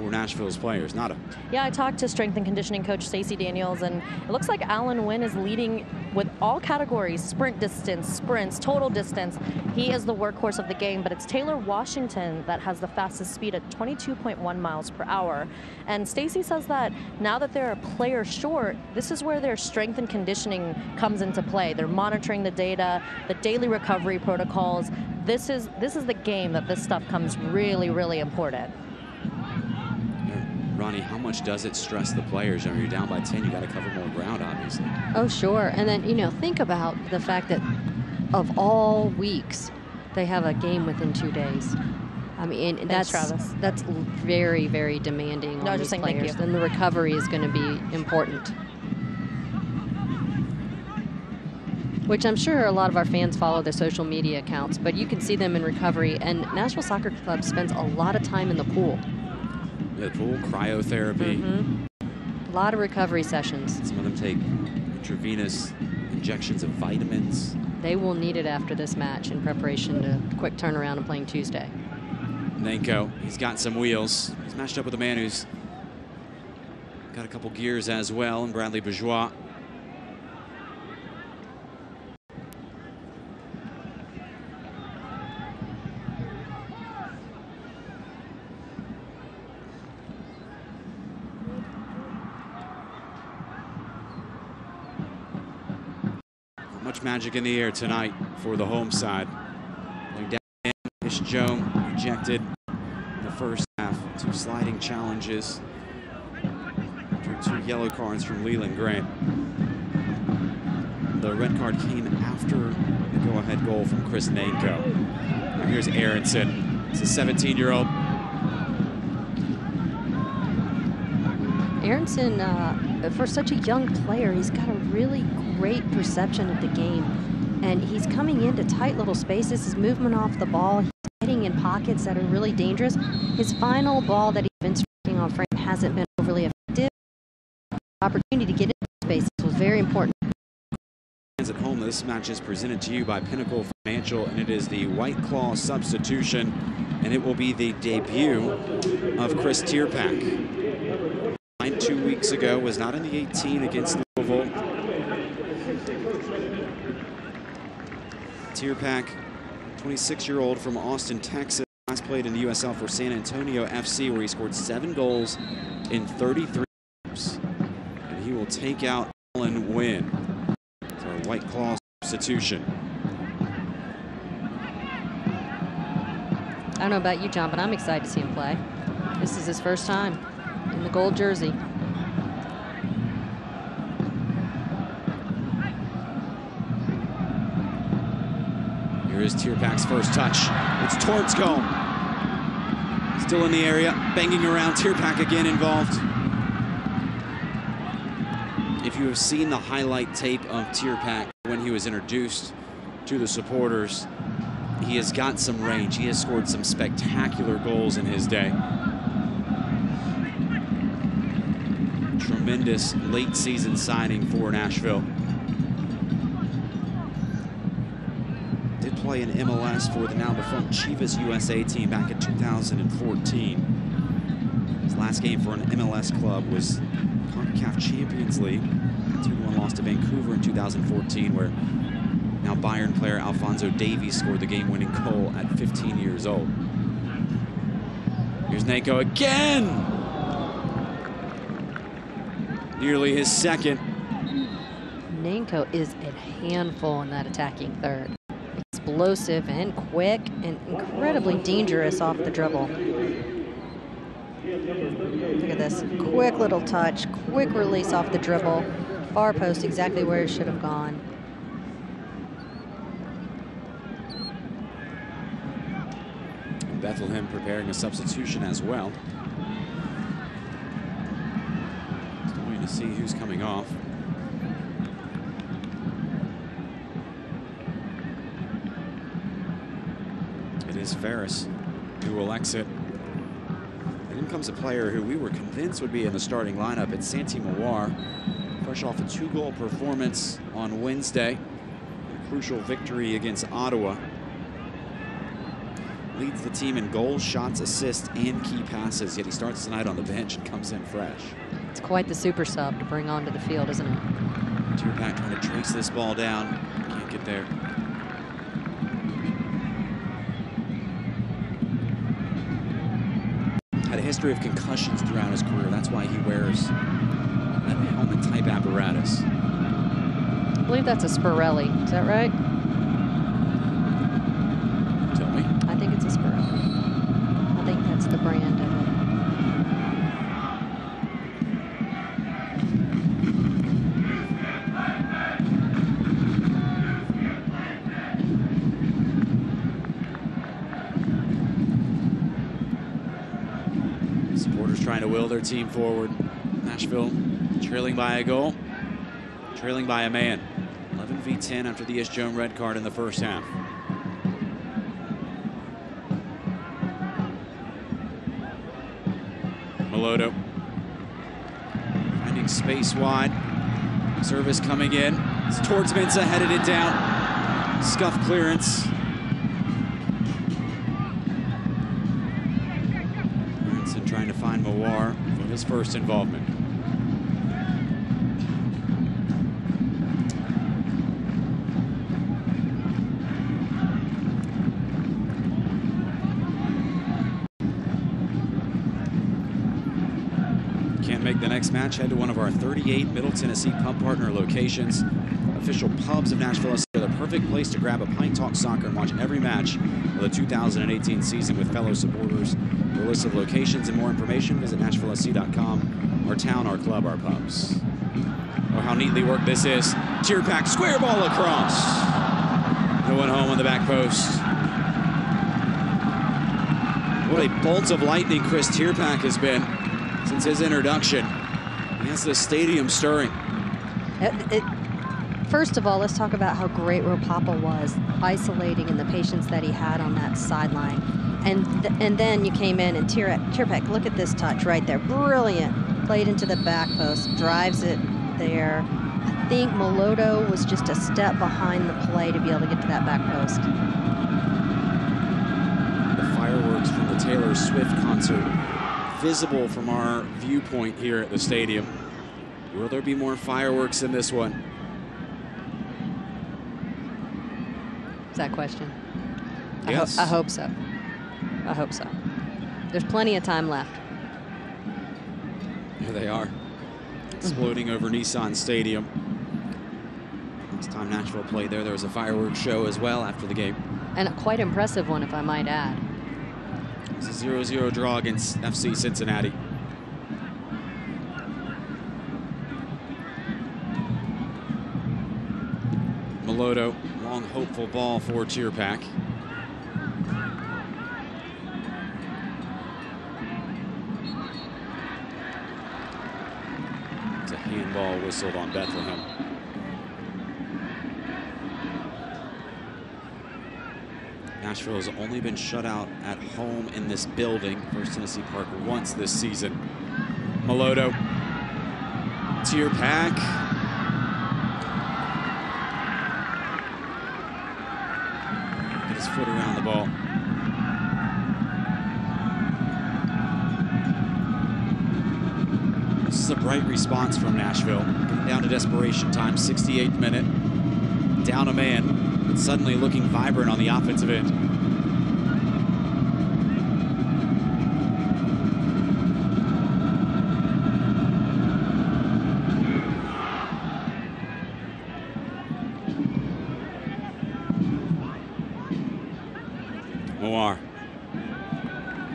Speaker 1: for Nashville's players. Nada.
Speaker 3: Yeah, I talked to strength and conditioning coach Stacey Daniels, and it looks like Alan Wynn is leading with all categories: sprint distance, sprints, total distance. He is the workhorse of the game, but it's Taylor Washington that has the fastest speed at 22.1 miles per hour. And Stacey says that now that they're a player short, this is where their strength and conditioning comes into play. They're monitoring the data, the daily recovery protocols. This is the game that this stuff comes really, really important.
Speaker 1: Ronnie, how much does it stress the players? I mean, you're down by 10, you got to cover more ground, obviously.
Speaker 2: Oh, sure. And then, you know, think about the fact that of all weeks, they have a game within 2 days. I mean, that's very, very demanding on these players. Then the recovery is going to be important. Which I'm sure a lot of our fans follow their social media accounts, but you can see them in recovery. And Nashville Soccer Club spends a lot of time in the pool.
Speaker 1: Yeah, pool, cryotherapy.
Speaker 2: A lot of recovery sessions.
Speaker 1: Some of them take intravenous injections of vitamins.
Speaker 2: They will need it after this match in preparation to quick turnaround and playing Tuesday.
Speaker 1: Nanko, he's got some wheels. He's matched up with a man who's got a couple gears as well, and Bradley Bourgeois. Much magic in the air tonight for the home side. Going down, Ish Joe ejected in the first half. 2 sliding challenges. After 2 yellow cards from Leland Grant. The red card came after the go-ahead goal from Chris Nanko. Now here's Aronson. It's a 17-year-old.
Speaker 2: Aronson, for such a young player, he's got a really great perception of the game. And he's coming into tight little spaces, his movement off the ball, he's hitting in pockets that are really dangerous. His final ball that he's been striking on frame hasn't been overly effective. The opportunity to get into spaces was very important.
Speaker 1: At home, this match is presented to you by Pinnacle Financial, and it is the White Claw substitution, and it will be the debut of Chris Tierpak. 2 weeks ago, was not in the 18 against Louisville. Tierpak, 26-year-old from Austin, Texas, last played in the USL for San Antonio FC, where he scored 7 goals in 33 games. And he will take out Alan Wynn. It's our White Claw substitution.
Speaker 2: I don't know about you, John, but I'm excited to see him play. This is his first time in the gold jersey.
Speaker 1: Here is Tierpak's first touch. It's Torrance Combe. Still in the area, banging around. Tierpak again involved. If you have seen the highlight tape of Tierpak when he was introduced to the supporters, he has got some range. He has scored some spectacular goals in his day. Tremendous late season signing for Nashville. Did play in MLS for the now defunct Chivas USA team back in 2014. His last game for an MLS club was CONCACAF Champions League. 2-1 loss to Vancouver in 2014, where now Bayern player Alphonso Davies scored the game-winning goal at 15 years old. Here's Nanko again! Nearly his second.
Speaker 2: Nanko is a handful in that attacking third. Explosive and quick and incredibly dangerous off the dribble. Look at this. Quick little touch, quick release off the dribble. Far post, exactly where it should have gone.
Speaker 1: Bethlehem preparing a substitution as well. Still waiting to see who's coming off. It is Ferris who will exit. And in comes a player who we were convinced would be in the starting lineup. It's Santi Mawar, fresh off a 2-goal performance on Wednesday. A crucial victory against Ottawa. Leads the team in goals, shots, assists, and key passes, yet he starts tonight on the bench and comes in fresh.
Speaker 2: It's quite the super sub to bring onto the field, isn't it?
Speaker 1: Tierpak trying to trace this ball down. Can't get there. Had a history of concussions throughout his career. That's why he wears that helmet-type apparatus.
Speaker 2: I believe that's a Spirelli. Is that right?
Speaker 1: Tell me.
Speaker 2: I think it's a Spirelli. I think that's the brand of it.
Speaker 1: Supporters trying to will their team forward. Nashville trailing by a goal, trailing by a man. 11-10 after the Jones red card in the first half. Melodo finding space wide. Service coming in. It's towards Mensah, headed it down. Scuff clearance. Aronson trying to find Mawar for his first involvement. Can't make the next match? Head to one of our 38 Middle Tennessee pub partner locations. Official pubs of Nashville SC are the perfect place to grab a pint, talk soccer, and watch every match of the 2018 season with fellow supporters. For a list of locations and more information, visit NashvilleSC.com. Our town, our club, our pubs. Oh, how neatly worked this is. Tierpak, square ball across. No one home on the back post. What a bolt of lightning Chris Tierpak has been since his introduction. He has the stadium stirring.
Speaker 2: First of all, let's talk about how great Ropapa was, isolating and the patience that he had on that sideline. And then you came in and Tierpak, look at this touch right there. Brilliant. Played into the back post, drives it there. I think Melodo was just a step behind the play to be able to get to that back post.
Speaker 1: The fireworks from the Taylor Swift concert visible from our viewpoint here at the stadium. Will there be more fireworks in this one?
Speaker 2: Is that question?
Speaker 1: Yes.
Speaker 2: I hope so. I hope so. There's plenty of time left.
Speaker 1: Here they are, exploding over Nissan Stadium. Last time Nashville played there was a fireworks show as well after the game.
Speaker 2: And a quite impressive one, if I might add.
Speaker 1: It's a 0-0 draw against FC Cincinnati. Melodo, long hopeful ball for Tierpak. It's a handball whistled on Bethlehem. Nashville has only been shut out at home in this building, First Tennessee Park, once this season. Melodo, Tierpak. Get his foot around the ball. This is a bright response from Nashville. Getting down to desperation time, 68th minute. Down a man. But suddenly looking vibrant on the offensive end. Mawar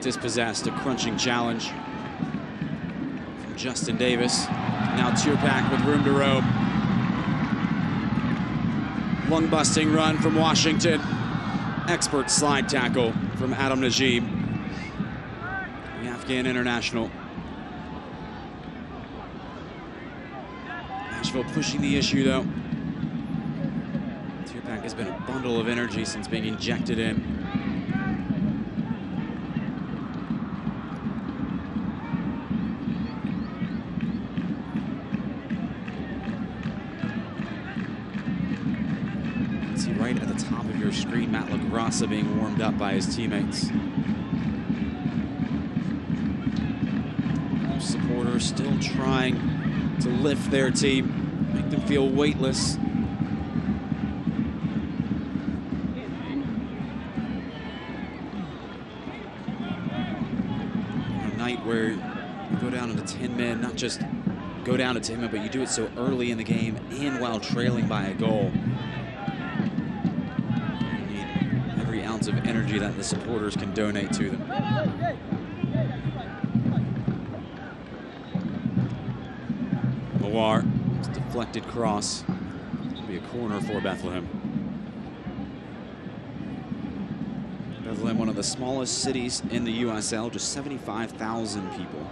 Speaker 1: dispossessed, a crunching challenge from Justin Davis. Now Tierpak with room to roam. Lung-busting run from Washington. Expert slide tackle from Adam Najib, the Afghan international. Nashville pushing the issue, though. Tierpak has been a bundle of energy since being injected in. Right at the top of your screen, Matt LaGrassa being warmed up by his teammates. Supporters still trying to lift their team, make them feel weightless. A night where you go down into 10 men, not just go down to 10 men, but you do it so early in the game and while trailing by a goal. You need every ounce of energy that the supporters can donate to them. Mawar, deflected cross. It'll be a corner for Bethlehem. Bethlehem, one of the smallest cities in the USL, just 75,000 people.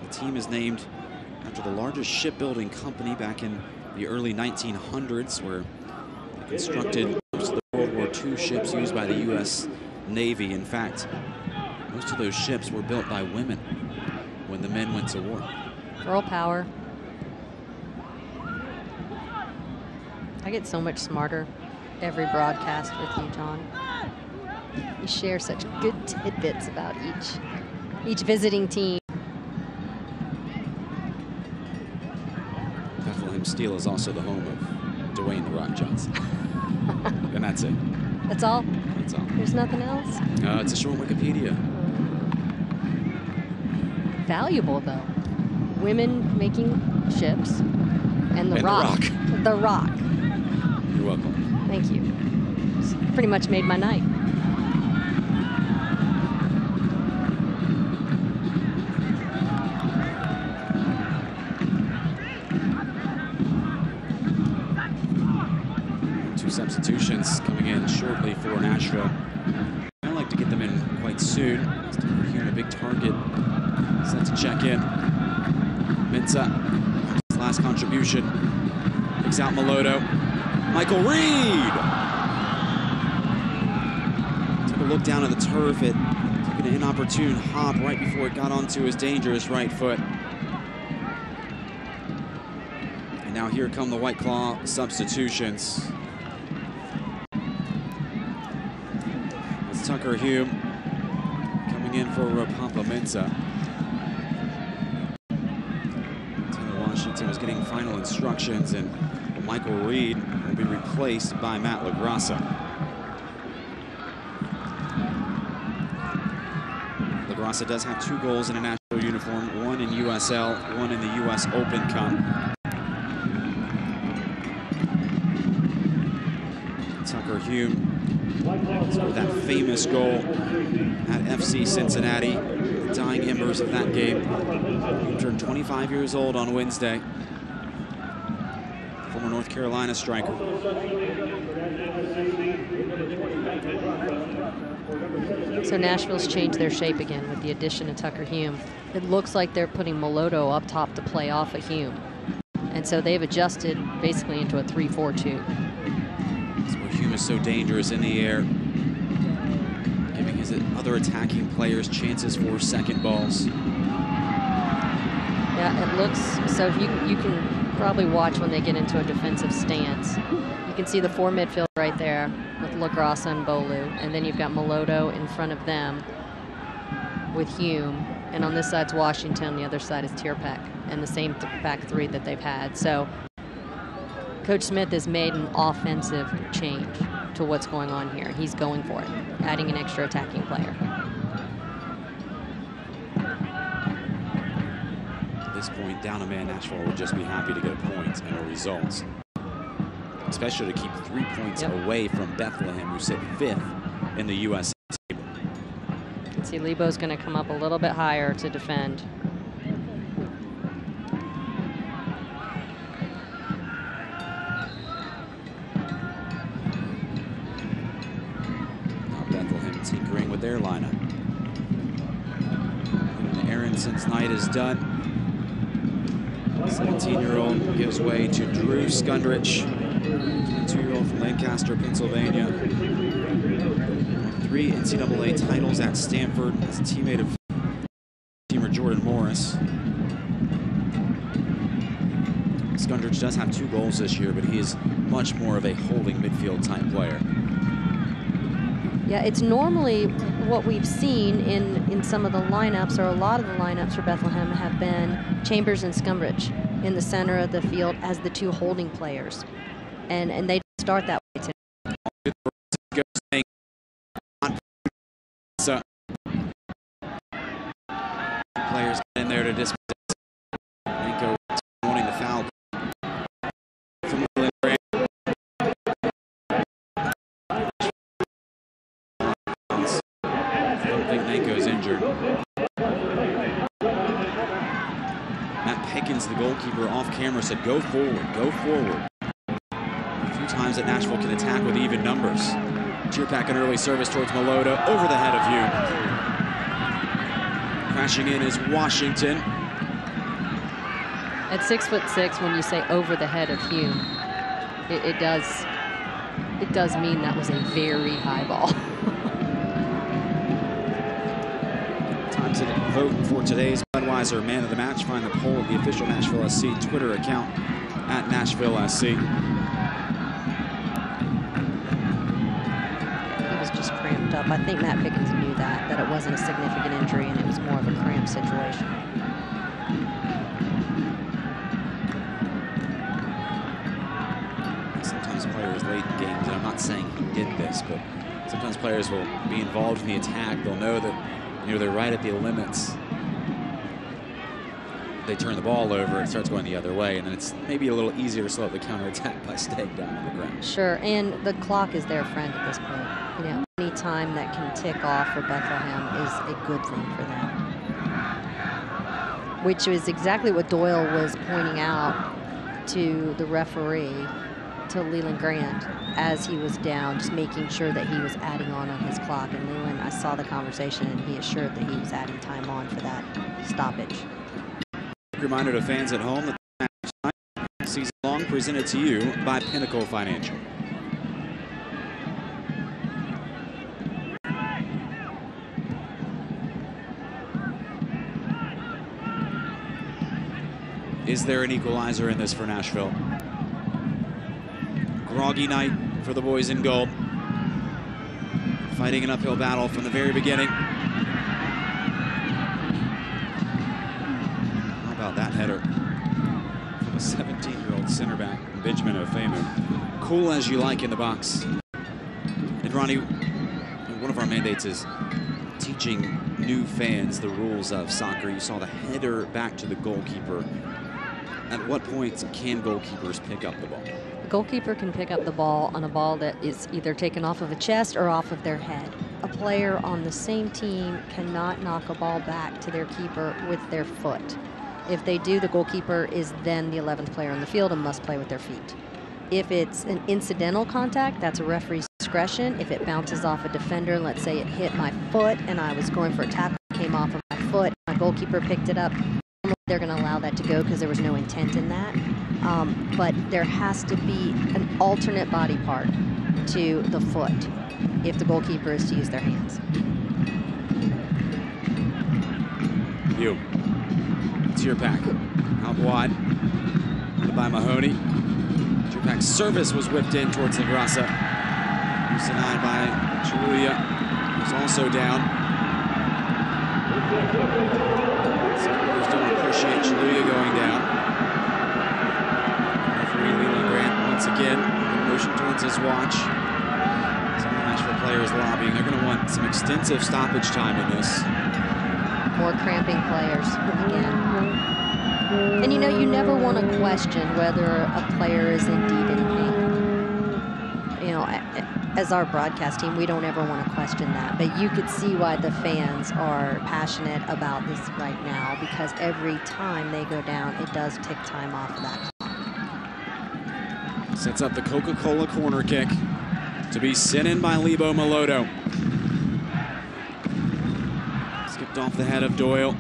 Speaker 1: The team is named after the largest shipbuilding company back in the early 1900s, where they constructed most of the World War II ships used by the U.S. Navy. In fact, most of those ships were built by women when the men went to war.
Speaker 2: Girl power. I get so much smarter every broadcast with you, John. You share such good tidbits about each visiting team.
Speaker 1: Bethlehem Steel is also the home of Dwayne "The Rock" Johnson. And that's it.
Speaker 2: That's all?
Speaker 1: That's all.
Speaker 2: There's nothing else?
Speaker 1: It's a short Wikipedia.
Speaker 2: Valuable, though. Women making ships and The Rock. The Rock.
Speaker 1: You're welcome.
Speaker 2: Thank you. It's pretty much made my night.
Speaker 1: Two substitutions coming in shortly for Nashville. I'd like to get them in quite soon. Here, a big target set to check in. Mensah, his last contribution. Picks out Melodo. Michael Reed! Took a look down at the turf. It took an inopportune hop right before it got onto his dangerous right foot. And now here come the White Claw substitutions. It's Tucker Hume coming in for Papa Mensah. Washington was getting final instructions, and Michael Reed will be replaced by Matt LaGrassa. LaGrassa does have 2 goals in a Nashville uniform, 1 in USL, 1 in the US Open Cup. Tucker Hume scored that famous goal at FC Cincinnati. The dying embers of that game. He turned 25 years old on Wednesday. Former North Carolina striker.
Speaker 2: So Nashville's changed their shape again with the addition of Tucker Hume. It looks like they're putting Melodo up top to play off of Hume. And so they've adjusted basically into a 3-4-2.
Speaker 1: That's where Hume is so dangerous in the air, giving his other attacking players chances for second balls.
Speaker 2: Yeah, it looks, so you can probably watch when they get into a defensive stance. You can see the 4 midfield right there with LaGrassa and Bolu, and then you've got Melodo in front of them with Hume, and on this side's Washington, the other side is Tierpak, and the same back 3 that they've had. So Coach Smith has made an offensive change to what's going on here. He's going for it, adding an extra attacking player.
Speaker 1: At this point, down a man, Nashville would just be happy to get a point and a result. Especially to keep 3 points away from Bethlehem, who sit 5th in the U.S. table.
Speaker 2: You can see Lebo's going to come up a little bit higher to defend.
Speaker 1: Tinkering with their lineup. And Aaronson's night is done. 17-year-old gives way to Drew Skundrich, 22-year-old from Lancaster, Pennsylvania. 3 NCAA titles at Stanford as a teammate of teamer Jordan Morris. Skundrich does have 2 goals this year, but he is much more of a holding midfield type player.
Speaker 2: Yeah, it's normally what we've seen in some of the lineups, or a lot of the lineups for Bethlehem have been Chambers and Scumbridge in the center of the field as the two holding players. And they start that way too.
Speaker 1: So players get in there to dispossess. Nico wanting the foul from Leland Grant. I don't think Nico's injured. Matt Pickens, the goalkeeper, off camera said, "Go forward, go forward." A few times that Nashville can attack with even numbers. Cheerpack an early service towards Malota, over the head of Hume. Crashing in is Washington.
Speaker 2: At 6'6", when you say over the head of Hume, it does mean that was a very high ball.
Speaker 1: Time to vote for today's Budweiser Man of the Match. Find the poll at the official Nashville SC Twitter account at Nashville SC.
Speaker 2: Cramped up. I think Matt Pickens knew that it wasn't a significant injury and it was more of a cramp situation.
Speaker 1: Sometimes players late in games, and I'm not saying he did this, but sometimes players will be involved in the attack. They'll know that they're right at the limits. They turn the ball over, it starts going the other way, and then it's maybe a little easier to slow up the counterattack by staying down on the ground.
Speaker 2: Sure, and the clock is their friend at this point. Any time that can tick off for Bethlehem is a good thing for them. Which is exactly what Doyle was pointing out to the referee, to Leland Grant, as he was down, just making sure that he was adding on his clock. And Leland, I saw the conversation, and he assured that he was adding time on for that stoppage.
Speaker 1: Reminder to fans at home that the match season long presented to you by Pinnacle Financial. Is there an equalizer in this for Nashville? Groggy night for the boys in gold. Fighting an uphill battle from the very beginning. How about that header from a 17-year-old center back, Benjamin Ofemu. Cool as you like in the box. And Ronnie, one of our mandates is teaching new fans the rules of soccer. You saw the header back to the goalkeeper. At what point can goalkeepers pick up the ball?
Speaker 2: The goalkeeper can pick up the ball on a ball that is either taken off of a chest or off of their head. A player on the same team cannot knock a ball back to their keeper with their foot. If they do, the goalkeeper is then the 11th player on the field and must play with their feet. If it's an incidental contact, that's a referee's discretion. If it bounces off a defender, let's say it hit my foot and I was going for a tackle, came off of my foot, my goalkeeper picked it up, they're going to allow that to go because there was no intent in that. But there has to be an alternate body part to the foot if the goalkeeper is to use their hands.
Speaker 1: You. Cheerpack out wide. By Mahoney. Cheerpack's service was whipped in towards Negrasa. It was denied by Chaluya, who's also down. Supporters don't appreciate Chaluya going down. Referee Leland Grant once again motion towards his watch. Some of the Nashville players lobbying. They're going to want some extensive stoppage time in this.
Speaker 2: More cramping players again. And you never want to question whether a player is indeed in pain. As our broadcast team, we don't ever want to question that. But you could see why the fans are passionate about this right now, because every time they go down, it does tick time off of that clock.
Speaker 1: Sets up the Coca-Cola corner kick to be sent in by Lebo Maloto. Skipped off the head of Doyle.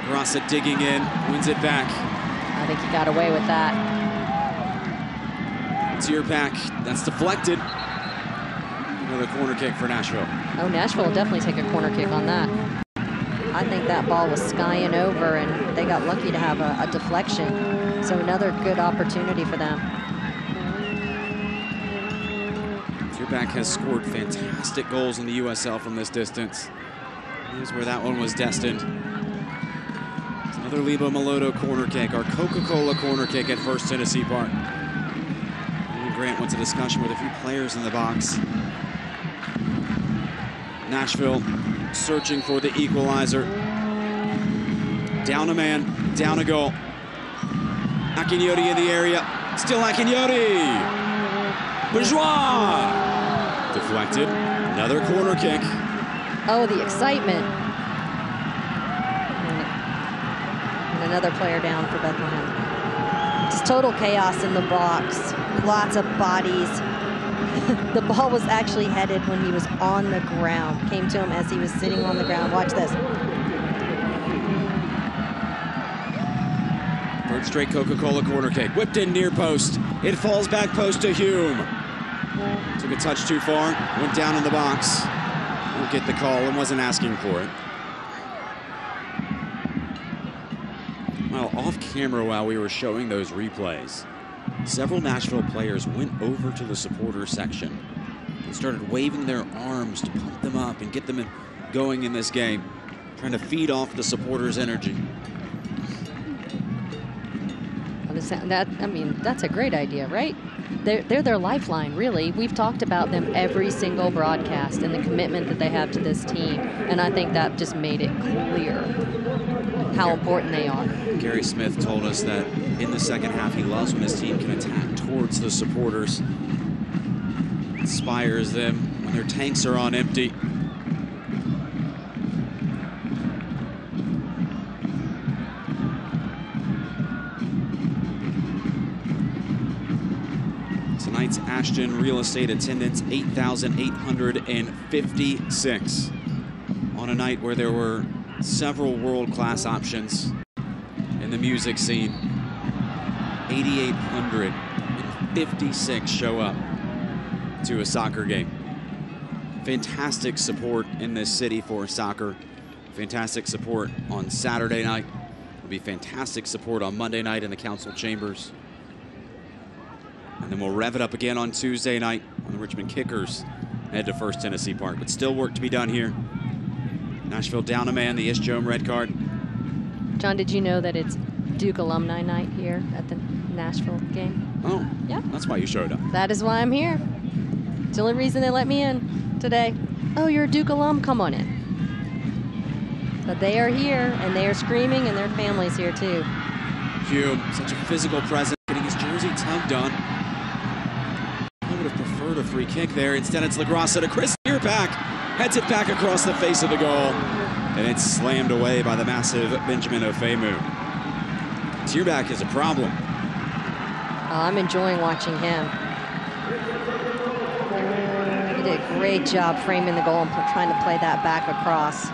Speaker 1: Negrasa digging in, wins it back.
Speaker 2: I think he got away with that.
Speaker 1: Cheerpack, that's deflected. Another corner kick for Nashville.
Speaker 2: Oh, Nashville will definitely take a corner kick on that. I think that ball was skying over, and they got lucky to have a deflection. So another good opportunity for them.
Speaker 1: Tierback has scored fantastic goals in the USL from this distance. Here's where that one was destined. It's another Lebo Maloto corner kick, our Coca-Cola corner kick at First Tennessee Park. And Grant wants a discussion with a few players in the box. Nashville searching for the equalizer. Down a man, down a goal. Akinyoti in the area, still Akinyoti. Bourgeois! Deflected, another corner kick.
Speaker 2: Oh, the excitement. And another player down for Bethlehem. Just total chaos in the box. Lots of bodies. The ball was actually headed when he was on the ground. Came to him as he was sitting on the ground. Watch this.
Speaker 1: Third straight Coca-Cola corner kick. Whipped in near post. It falls back post to Hume. Took a touch too far. Went down in the box. Won't get the call and wasn't asking for it. Well, off camera while we were showing those replays, several Nashville players went over to the supporter section and started waving their arms to pump them up and get them going in this game, trying to feed off the supporters' energy.
Speaker 2: I mean, that's a great idea, right? They're their lifeline, really. We've talked about them every single broadcast and the commitment that they have to this team, and I think that just made it clear how important they are.
Speaker 1: Gary Smith told us that in the second half, he loves when his team can attack towards the supporters. Inspires them when their tanks are on empty. Tonight's Ashton real estate attendance, 8,856. On a night where there were several world-class options in the music scene. 8,856 show up to a soccer game. Fantastic support in this city for soccer. Fantastic support on Saturday night. There'll be fantastic support on Monday night in the council chambers. And then we'll rev it up again on Tuesday night when the Richmond Kickers head to First Tennessee Park. But still work to be done here. Nashville down a man, the Ishjome red card.
Speaker 2: John, did you know that it's Duke alumni night here at the Nashville game?
Speaker 1: Oh,
Speaker 2: yeah.
Speaker 1: That's why you showed up.
Speaker 2: That is why I'm here. It's the only reason they let me in today. Oh, you're a Duke alum? Come on in. But they are here, and they are screaming, and their family's here too.
Speaker 1: Hume, such a physical presence, getting his jersey tugged on. I would have preferred a free kick there. Instead, it's LaGrassa to Chris Tierback. Heads it back across the face of the goal. And it's slammed away by the massive Benjamin Ofemu. Tierback is a problem.
Speaker 2: I'm enjoying watching him. He did a great job framing the goal and trying to play that back across.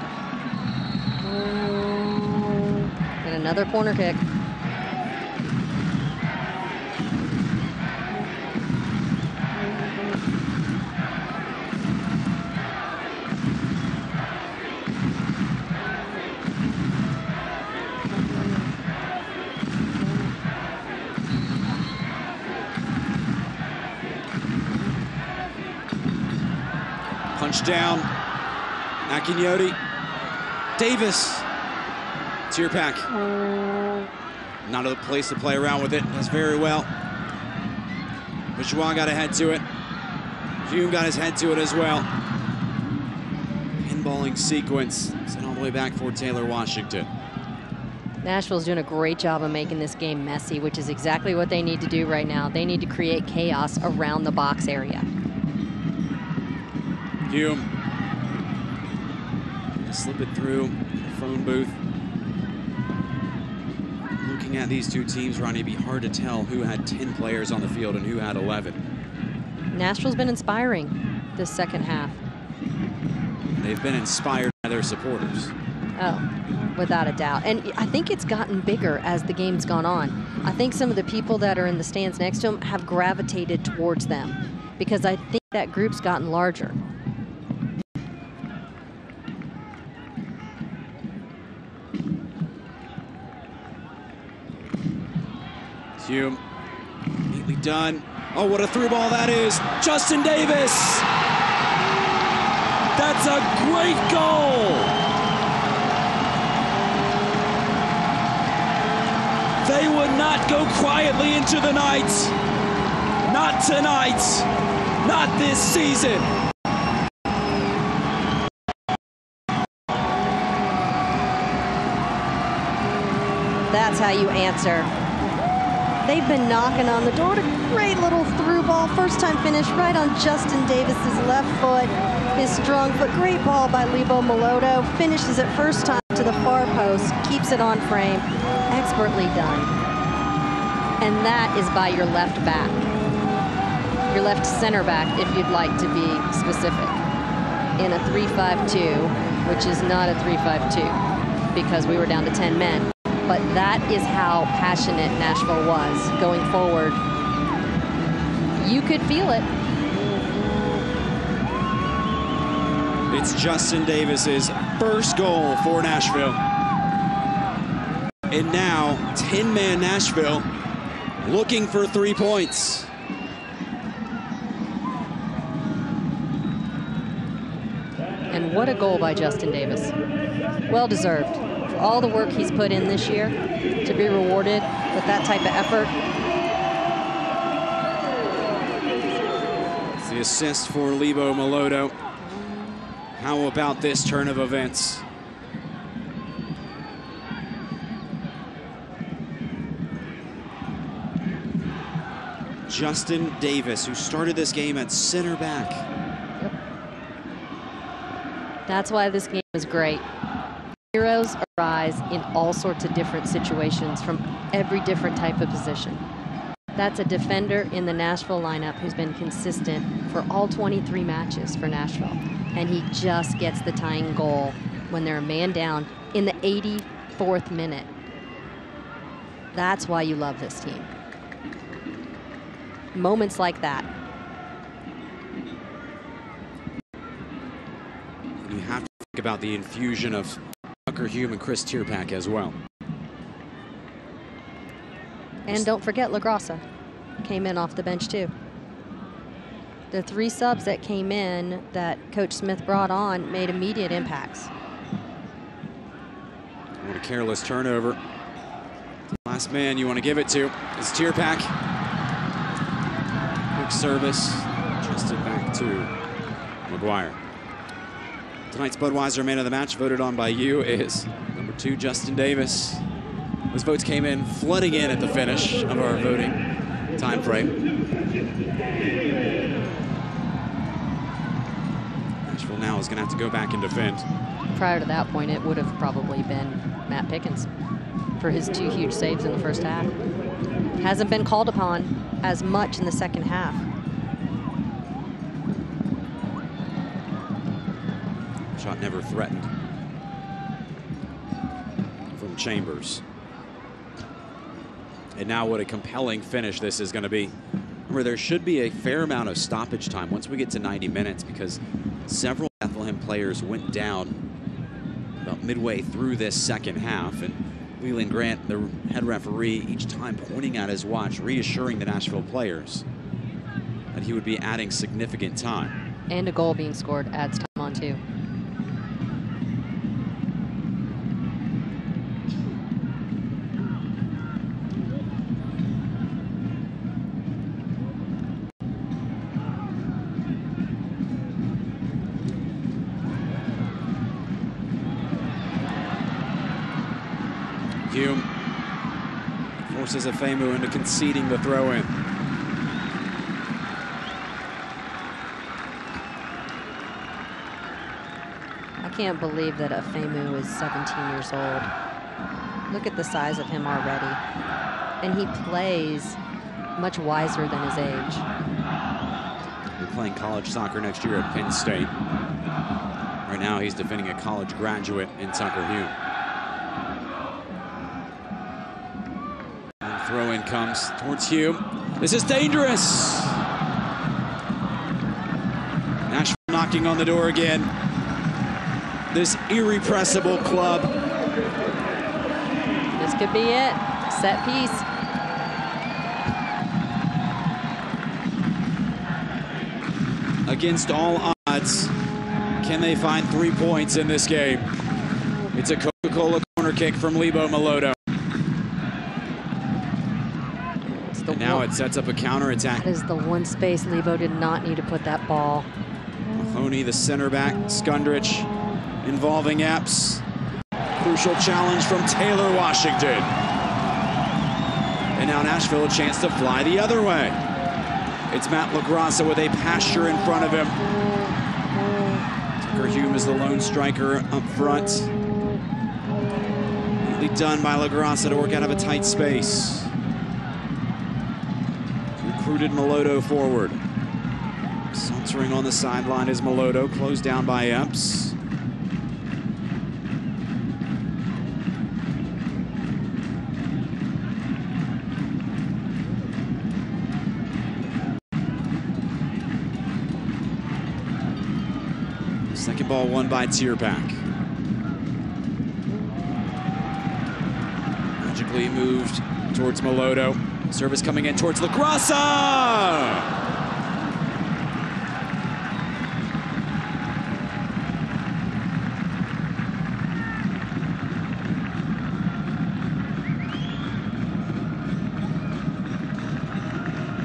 Speaker 2: And another corner kick.
Speaker 1: Punch down. Akinyoti. Davis. Tierback. Not a place to play around with it. Does very well. Bourgeois got a head to it. Hume got his head to it as well. Pinballing sequence. Sent all the way back for Taylor Washington.
Speaker 2: Nashville's doing a great job of making this game messy, which is exactly what they need to do right now. They need to create chaos around the box area.
Speaker 1: Hume. Slip it through the phone booth. Looking at these two teams, Ronnie, it'd be hard to tell who had 10 players on the field and who had 11.
Speaker 2: Nashville's been inspiring this second half.
Speaker 1: They've been inspired by their supporters.
Speaker 2: Oh, without a doubt. And I think it's gotten bigger as the game's gone on. I think some of the people that are in the stands next to them have gravitated towards them because I think that group's gotten larger.
Speaker 1: Hume, neatly done. Oh, what a through ball that is. Justin Davis. That's a great goal. They would not go quietly into the night. Not tonight. Not this season.
Speaker 2: That's how you answer. They've been knocking on the door. A great little through ball. First time finish right on Justin Davis's left foot. His strong foot. Great ball by Lebo Moloto. Finishes it first time to the far post. Keeps it on frame. Expertly done. And that is by your left back. Your left center back, if you'd like to be specific. In a 3-5-2, which is not a 3-5-2 because we were down to 10 men. But that is how passionate Nashville was going forward. You could feel it.
Speaker 1: It's Justin Davis's first goal for Nashville. And now 10-man Nashville looking for 3 points.
Speaker 2: And what a goal by Justin Davis. Well deserved. For all the work he's put in this year, to be rewarded with that type of effort.
Speaker 1: It's the assist for Lebo Moloto. How about this turn of events? Justin Davis, who started this game at center back.
Speaker 2: Yep. That's why this game is great. Heroes arise in all sorts of different situations from every different type of position. That's a defender in the Nashville lineup who's been consistent for all 23 matches for Nashville. And he just gets the tying goal when they're a man down in the 84th minute. That's why you love this team. Moments like that.
Speaker 1: You have to think about the infusion of Tucker Hume and Chris Tierpak as well.
Speaker 2: And don't forget LaGrassa came in off the bench too. The 3 subs that came in that Coach Smith brought on made immediate impacts.
Speaker 1: What a careless turnover. Last man you want to give it to is Tierpak. Quick service, just it back to McGuire. Tonight's Budweiser Man of the Match, voted on by you, is number 2, Justin Davis. Those votes came in, flooding in at the finish of our voting time frame. Nashville now is going to have to go back and defend.
Speaker 2: Prior to that point, it would have probably been Matt Pickens for his 2 huge saves in the first half. Hasn't been called upon as much in the second half.
Speaker 1: Shot never threatened from Chambers. And now what a compelling finish this is going to be. Remember, there should be a fair amount of stoppage time once we get to 90 minutes because several Bethlehem players went down about midway through this second half. And Leland Grant, the head referee, each time pointing at his watch, reassuring the Nashville players that he would be adding significant time.
Speaker 2: And a goal being scored adds time on too.
Speaker 1: Hume forces Afemu into conceding the throw-in.
Speaker 2: I can't believe that Afemu is 17 years old. Look at the size of him already. And he plays much wiser than his age.
Speaker 1: He'll be playing college soccer next year at Penn State. Right now he's defending a college graduate in Tucker Hume. Throw-in comes towards Hume. This is dangerous. Nashville knocking on the door again. This irrepressible club.
Speaker 2: This could be it. Set piece.
Speaker 1: against all odds. Can they find 3 points in this game? It's a Coca-Cola corner kick from Lebo Maloto. And now it sets up a counterattack.
Speaker 2: That is the one space Lebo did not need to put that ball.
Speaker 1: Mahoney, the center back, Skundrich involving Epps. Crucial challenge from Taylor Washington. And now Nashville a chance to fly the other way. It's Matt LaGrassa with a pasture in front of him. Tucker Hume is the lone striker up front. Neatly done by LaGrassa to work out of a tight space. Recruited Maloto forward. Sauntering on the sideline is Maloto, closed down by Epps. Second ball won by Tierpak. Magically moved towards Maloto. Service coming in towards LaGrassa!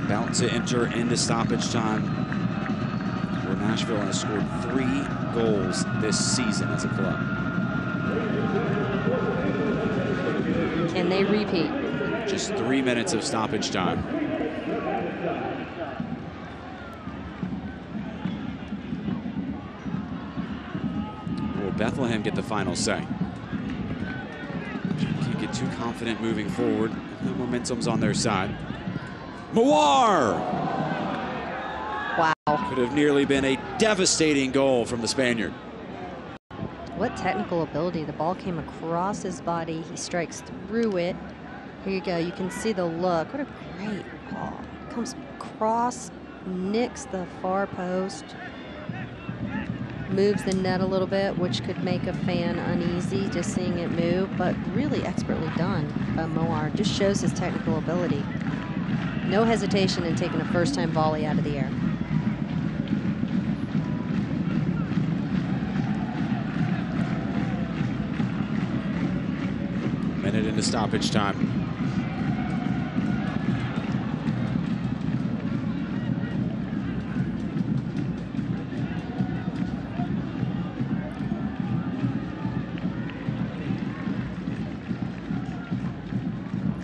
Speaker 1: About to enter into stoppage time, where Nashville has scored 3 goals this season as a club.
Speaker 2: Can they repeat?
Speaker 1: Just 3 minutes of stoppage time. Will Bethlehem get the final say? Can't get too confident moving forward. The momentum's on their side. Mawar!
Speaker 2: Wow.
Speaker 1: Could have nearly been a devastating goal from the Spaniard.
Speaker 2: What technical ability. The ball came across his body. He strikes through it. Here you go. You can see the look. What a great ball. Comes across, nicks the far post, moves the net a little bit, which could make a fan uneasy just seeing it move, but really expertly done by Mawar. Just shows his technical ability. No hesitation in taking a first-time volley out of the air.
Speaker 1: Minute into stoppage time.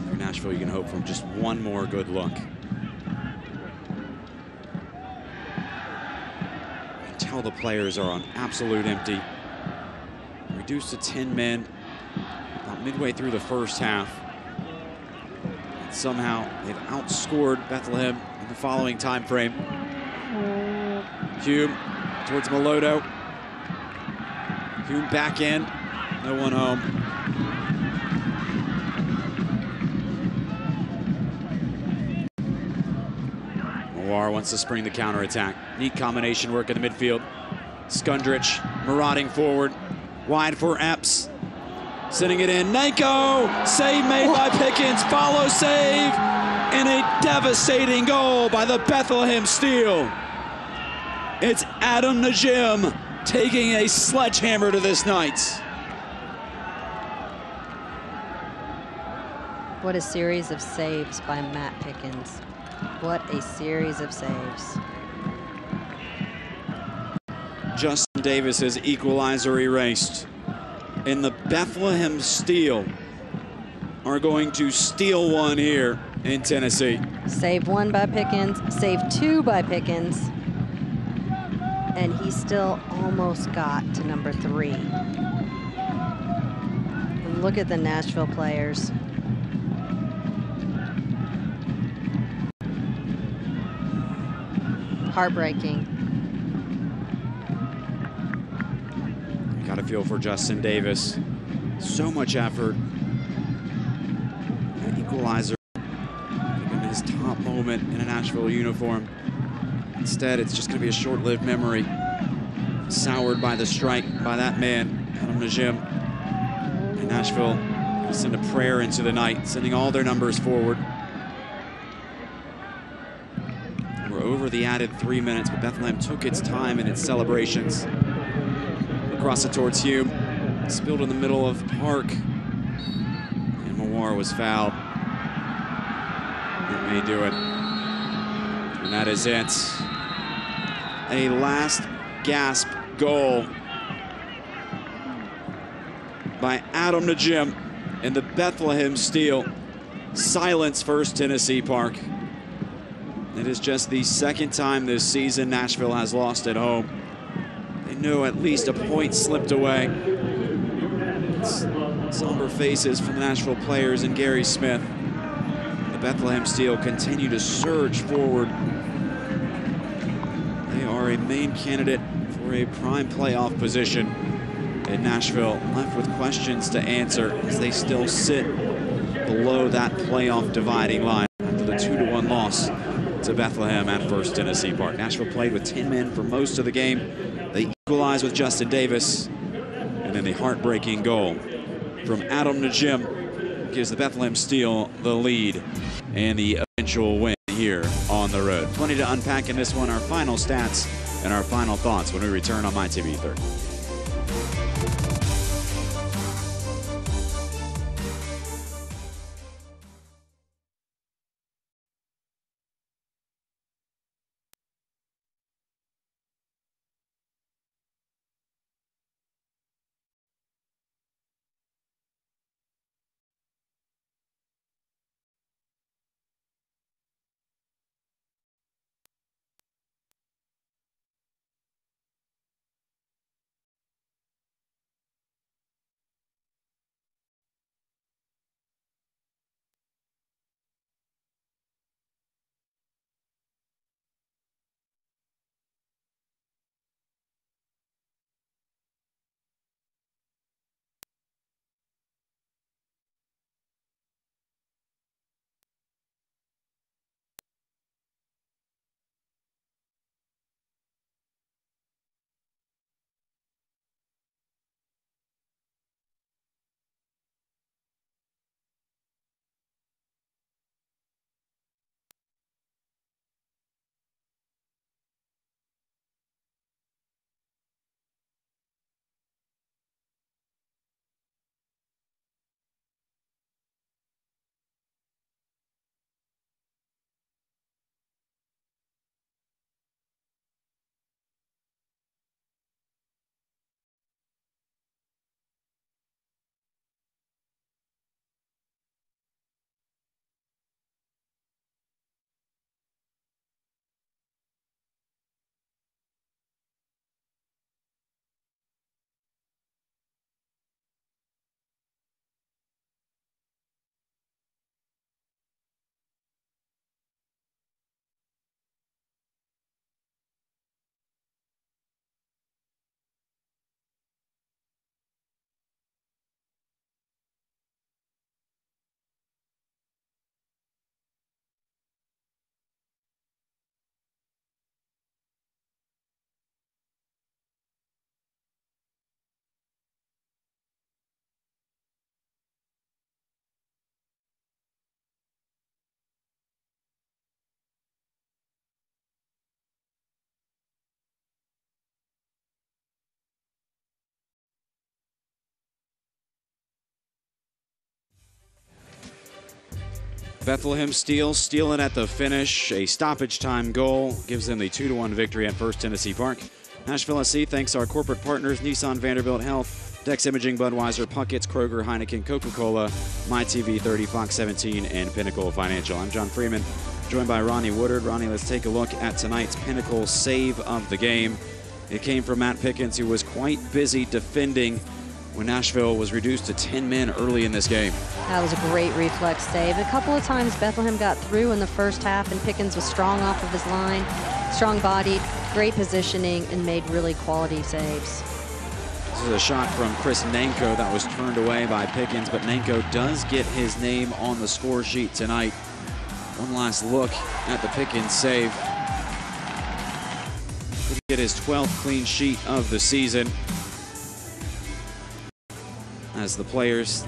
Speaker 1: For Nashville, you can hope for just one more good look. You can tell the players are on absolute empty. Reduced to 10 men. Midway through the first half. And somehow they've outscored Bethlehem in the following time frame. Hume towards Maloto. Hume back in. No one home. Mawar wants to spring the counterattack. Neat combination work in the midfield. Skundrich marauding forward. Wide for Epps. Sending it in. Nyko! Save made by Pickens. Follow save. And a devastating goal by the Bethlehem Steel. It's Adam Najim taking a sledgehammer to this night.
Speaker 2: What a series of saves by Matt Pickens. What a series of saves.
Speaker 1: Justin Davis's equalizer erased. And the Bethlehem Steel are going to steal one here in Tennessee.
Speaker 2: Save 1 by Pickens, save 2 by Pickens, and he still almost got to number 3. And look at the Nashville players. Heartbreaking.
Speaker 1: Got a feel for Justin Davis. So much effort. An equalizer. In his top moment in a Nashville uniform. Instead, it's just going to be a short-lived memory. Soured by the strike by that man, Adam Najim. And Nashville going to send a prayer into the night, sending all their numbers forward. We're over for the added 3 minutes, but Bethlehem took its time in its celebrations. Across it towards Hume, spilled in the middle of Park, and Mawar was fouled. That may do it. And that is it. A last gasp goal by Adam Najim, and the Bethlehem Steel silence First Tennessee Park. It is just the second time this season Nashville has lost at home. They know at least a point slipped away. Somber faces from the Nashville players and Gary Smith. The Bethlehem Steel continue to surge forward. They are a main candidate for a prime playoff position. And Nashville left with questions to answer as they still sit below that playoff dividing line after the 2-1 loss to Bethlehem at First Tennessee Park. Nashville played with 10 men for most of the game. They equalized with Justin Davis, and then the heartbreaking goal from Adam Najim gives the Bethlehem Steel the lead and the eventual win here on the road. Plenty to unpack in this one. Our final stats and our final thoughts when we return on MyTV 30. Bethlehem Steel stealing at the finish. A stoppage time goal gives them the 2-1 victory at First Tennessee Park. Nashville SC thanks our corporate partners, Nissan, Vanderbilt Health, Dex Imaging, Budweiser, Puckett's, Kroger, Heineken, Coca-Cola, MyTV 30, Fox 17, and Pinnacle Financial. I'm John Freeman, joined by Ronnie Woodard. Ronnie, let's take a look at tonight's Pinnacle save of the game. It came from Matt Pickens, who was quite busy defending when Nashville was reduced to 10 men early in this game.
Speaker 2: That was a great reflex save. A couple of times Bethlehem got through in the first half, and Pickens was strong off of his line, strong-bodied, great positioning, and made really quality saves.
Speaker 1: This is a shot from Chris Nanko that was turned away by Pickens, but Nanko does get his name on the score sheet tonight. One last look at the Pickens save. Could get his 12th clean sheet of the season. As the players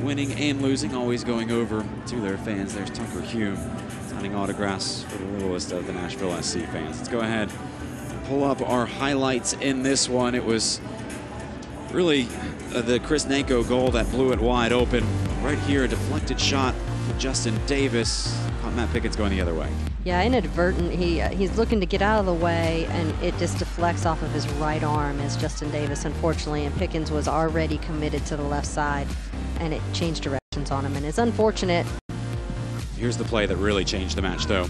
Speaker 1: winning and losing, always going over to their fans. There's Tucker Hume. signing autographs for the littlest of the Nashville SC fans. Let's go ahead and pull up our highlights in this one. It was really the Chris Nanko goal that blew it wide open. Right here, a deflected shot for Justin Davis. Caught Matt Pickens going the other way.
Speaker 2: Yeah, inadvertent. He's looking to get out of the way, and it just deflects off of his right arm as Justin Davis, unfortunately, and Pickens was already committed to the left side, and it changed directions on him, and it's unfortunate.
Speaker 1: Here's the play that really changed the match, though.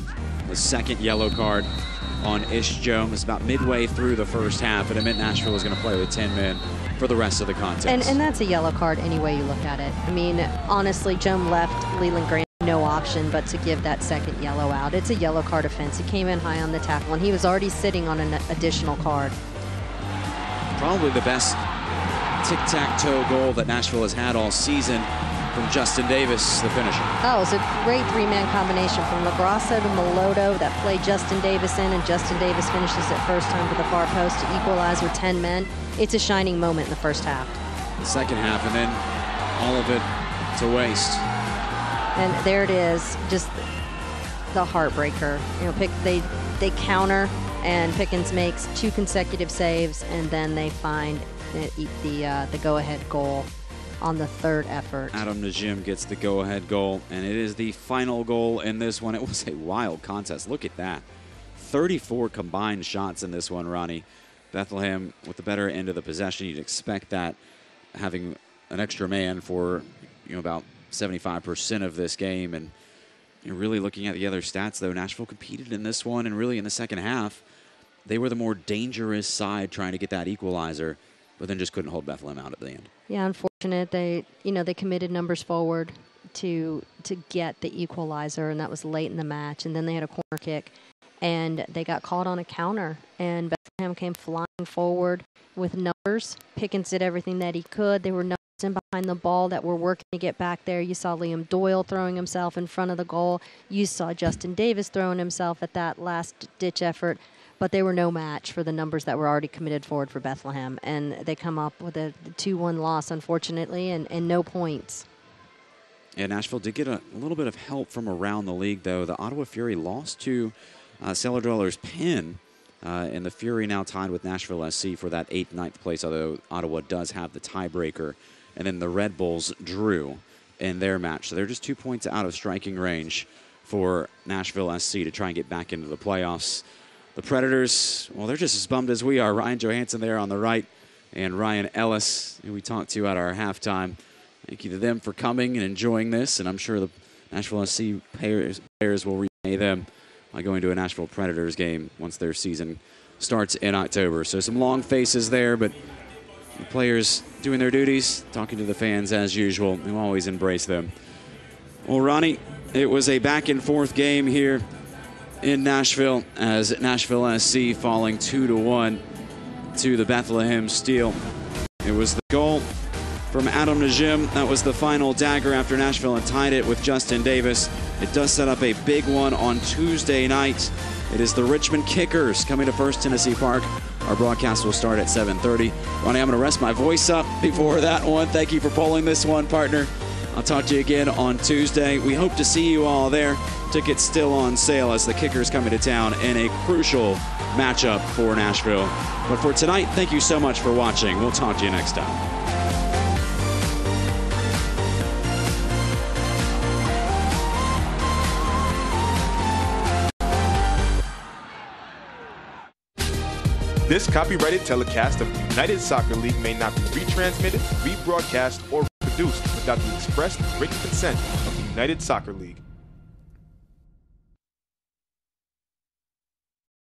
Speaker 1: The second yellow card on Ish Jones about midway through the first half, and it meant Nashville was going to play with 10 men for the rest of the contest.
Speaker 2: And that's a yellow card any way you look at it. I mean, honestly, Joan left Leland Grant no option but to give that second yellow out. It's a yellow card offense. He came in high on the tackle, and he was already sitting on an additional card.
Speaker 1: Probably the best tic-tac-toe goal that Nashville has had all season from Justin Davis, the finisher.
Speaker 2: Oh, it was a great three-man combination from LaGrasso to Meloto that played Justin Davis in, and Justin Davis finishes it first time to the far post to equalize with 10 men. It's a shining moment in the first half.
Speaker 1: The second half, and then all of it to waste.
Speaker 2: And there it is, just the heartbreaker. You know, they counter, and Pickens makes 2 consecutive saves, and then they find the go-ahead goal on the third effort.
Speaker 1: Adam Najim gets the go-ahead goal, and it is the final goal in this one. It was a wild contest. Look at that. 34 combined shots in this one, Ronnie. Bethlehem with the better end of the possession. You'd expect that, having an extra man for about 75% of this game. And you're really looking at the other stats, though. Nashville competed in this one, and really in the second half, they were the more dangerous side trying to get that equalizer, but then just couldn't hold Bethlehem out at the end.
Speaker 2: Yeah, unfortunate. They committed numbers forward to get the equalizer, and that was late in the match. And then they had a corner kick, and they got caught on a counter, and Bethlehem came flying forward with numbers. Pickens did everything that he could. There were numbers in behind the ball that were working to get back there. You saw Liam Doyle throwing himself in front of the goal. You saw Justin Davis throwing himself at that last-ditch effort. But they were no match for the numbers that were already committed forward for Bethlehem. And they come up with a 2-1 loss, unfortunately, and no points.
Speaker 1: Yeah, Nashville did get a little bit of help from around the league, though. The Ottawa Fury lost to Cellar Dwellers Penn, and the Fury now tied with Nashville SC for that 8th, 9th place, although Ottawa does have the tiebreaker. And then the Red Bulls drew in their match. So they're just 2 points out of striking range for Nashville SC to try and get back into the playoffs. The Predators, well, they're just as bummed as we are. Ryan Johansson there on the right, and Ryan Ellis, who we talked to at our halftime. Thank you to them for coming and enjoying this, and I'm sure the Nashville SC players will repay them by going to a Nashville Predators game once their season starts in October. So some long faces there, but the players doing their duties, talking to the fans as usual. We always embrace them. Well, Ronnie, it was a back-and-forth game here in Nashville, as Nashville SC falling 2-1 to the Bethlehem Steel. It was the goal from Adam Najim. That was the final dagger after Nashville had tied it with Justin Davis. It does set up a big one on Tuesday night. It is the Richmond Kickers coming to First Tennessee Park. Our broadcast will start at 7:30. Ronnie, I'm going to rest my voice up before that one. Thank you for pulling this one, partner. I'll talk to you again on Tuesday. We hope to see you all there. Tickets still on sale as the Kickers coming to town in a crucial matchup for Nashville. But for tonight, thank you so much for watching. We'll talk to you next time.
Speaker 9: This copyrighted telecast of the United Soccer League may not be retransmitted, rebroadcast, or reproduced without the express written consent of the United Soccer League.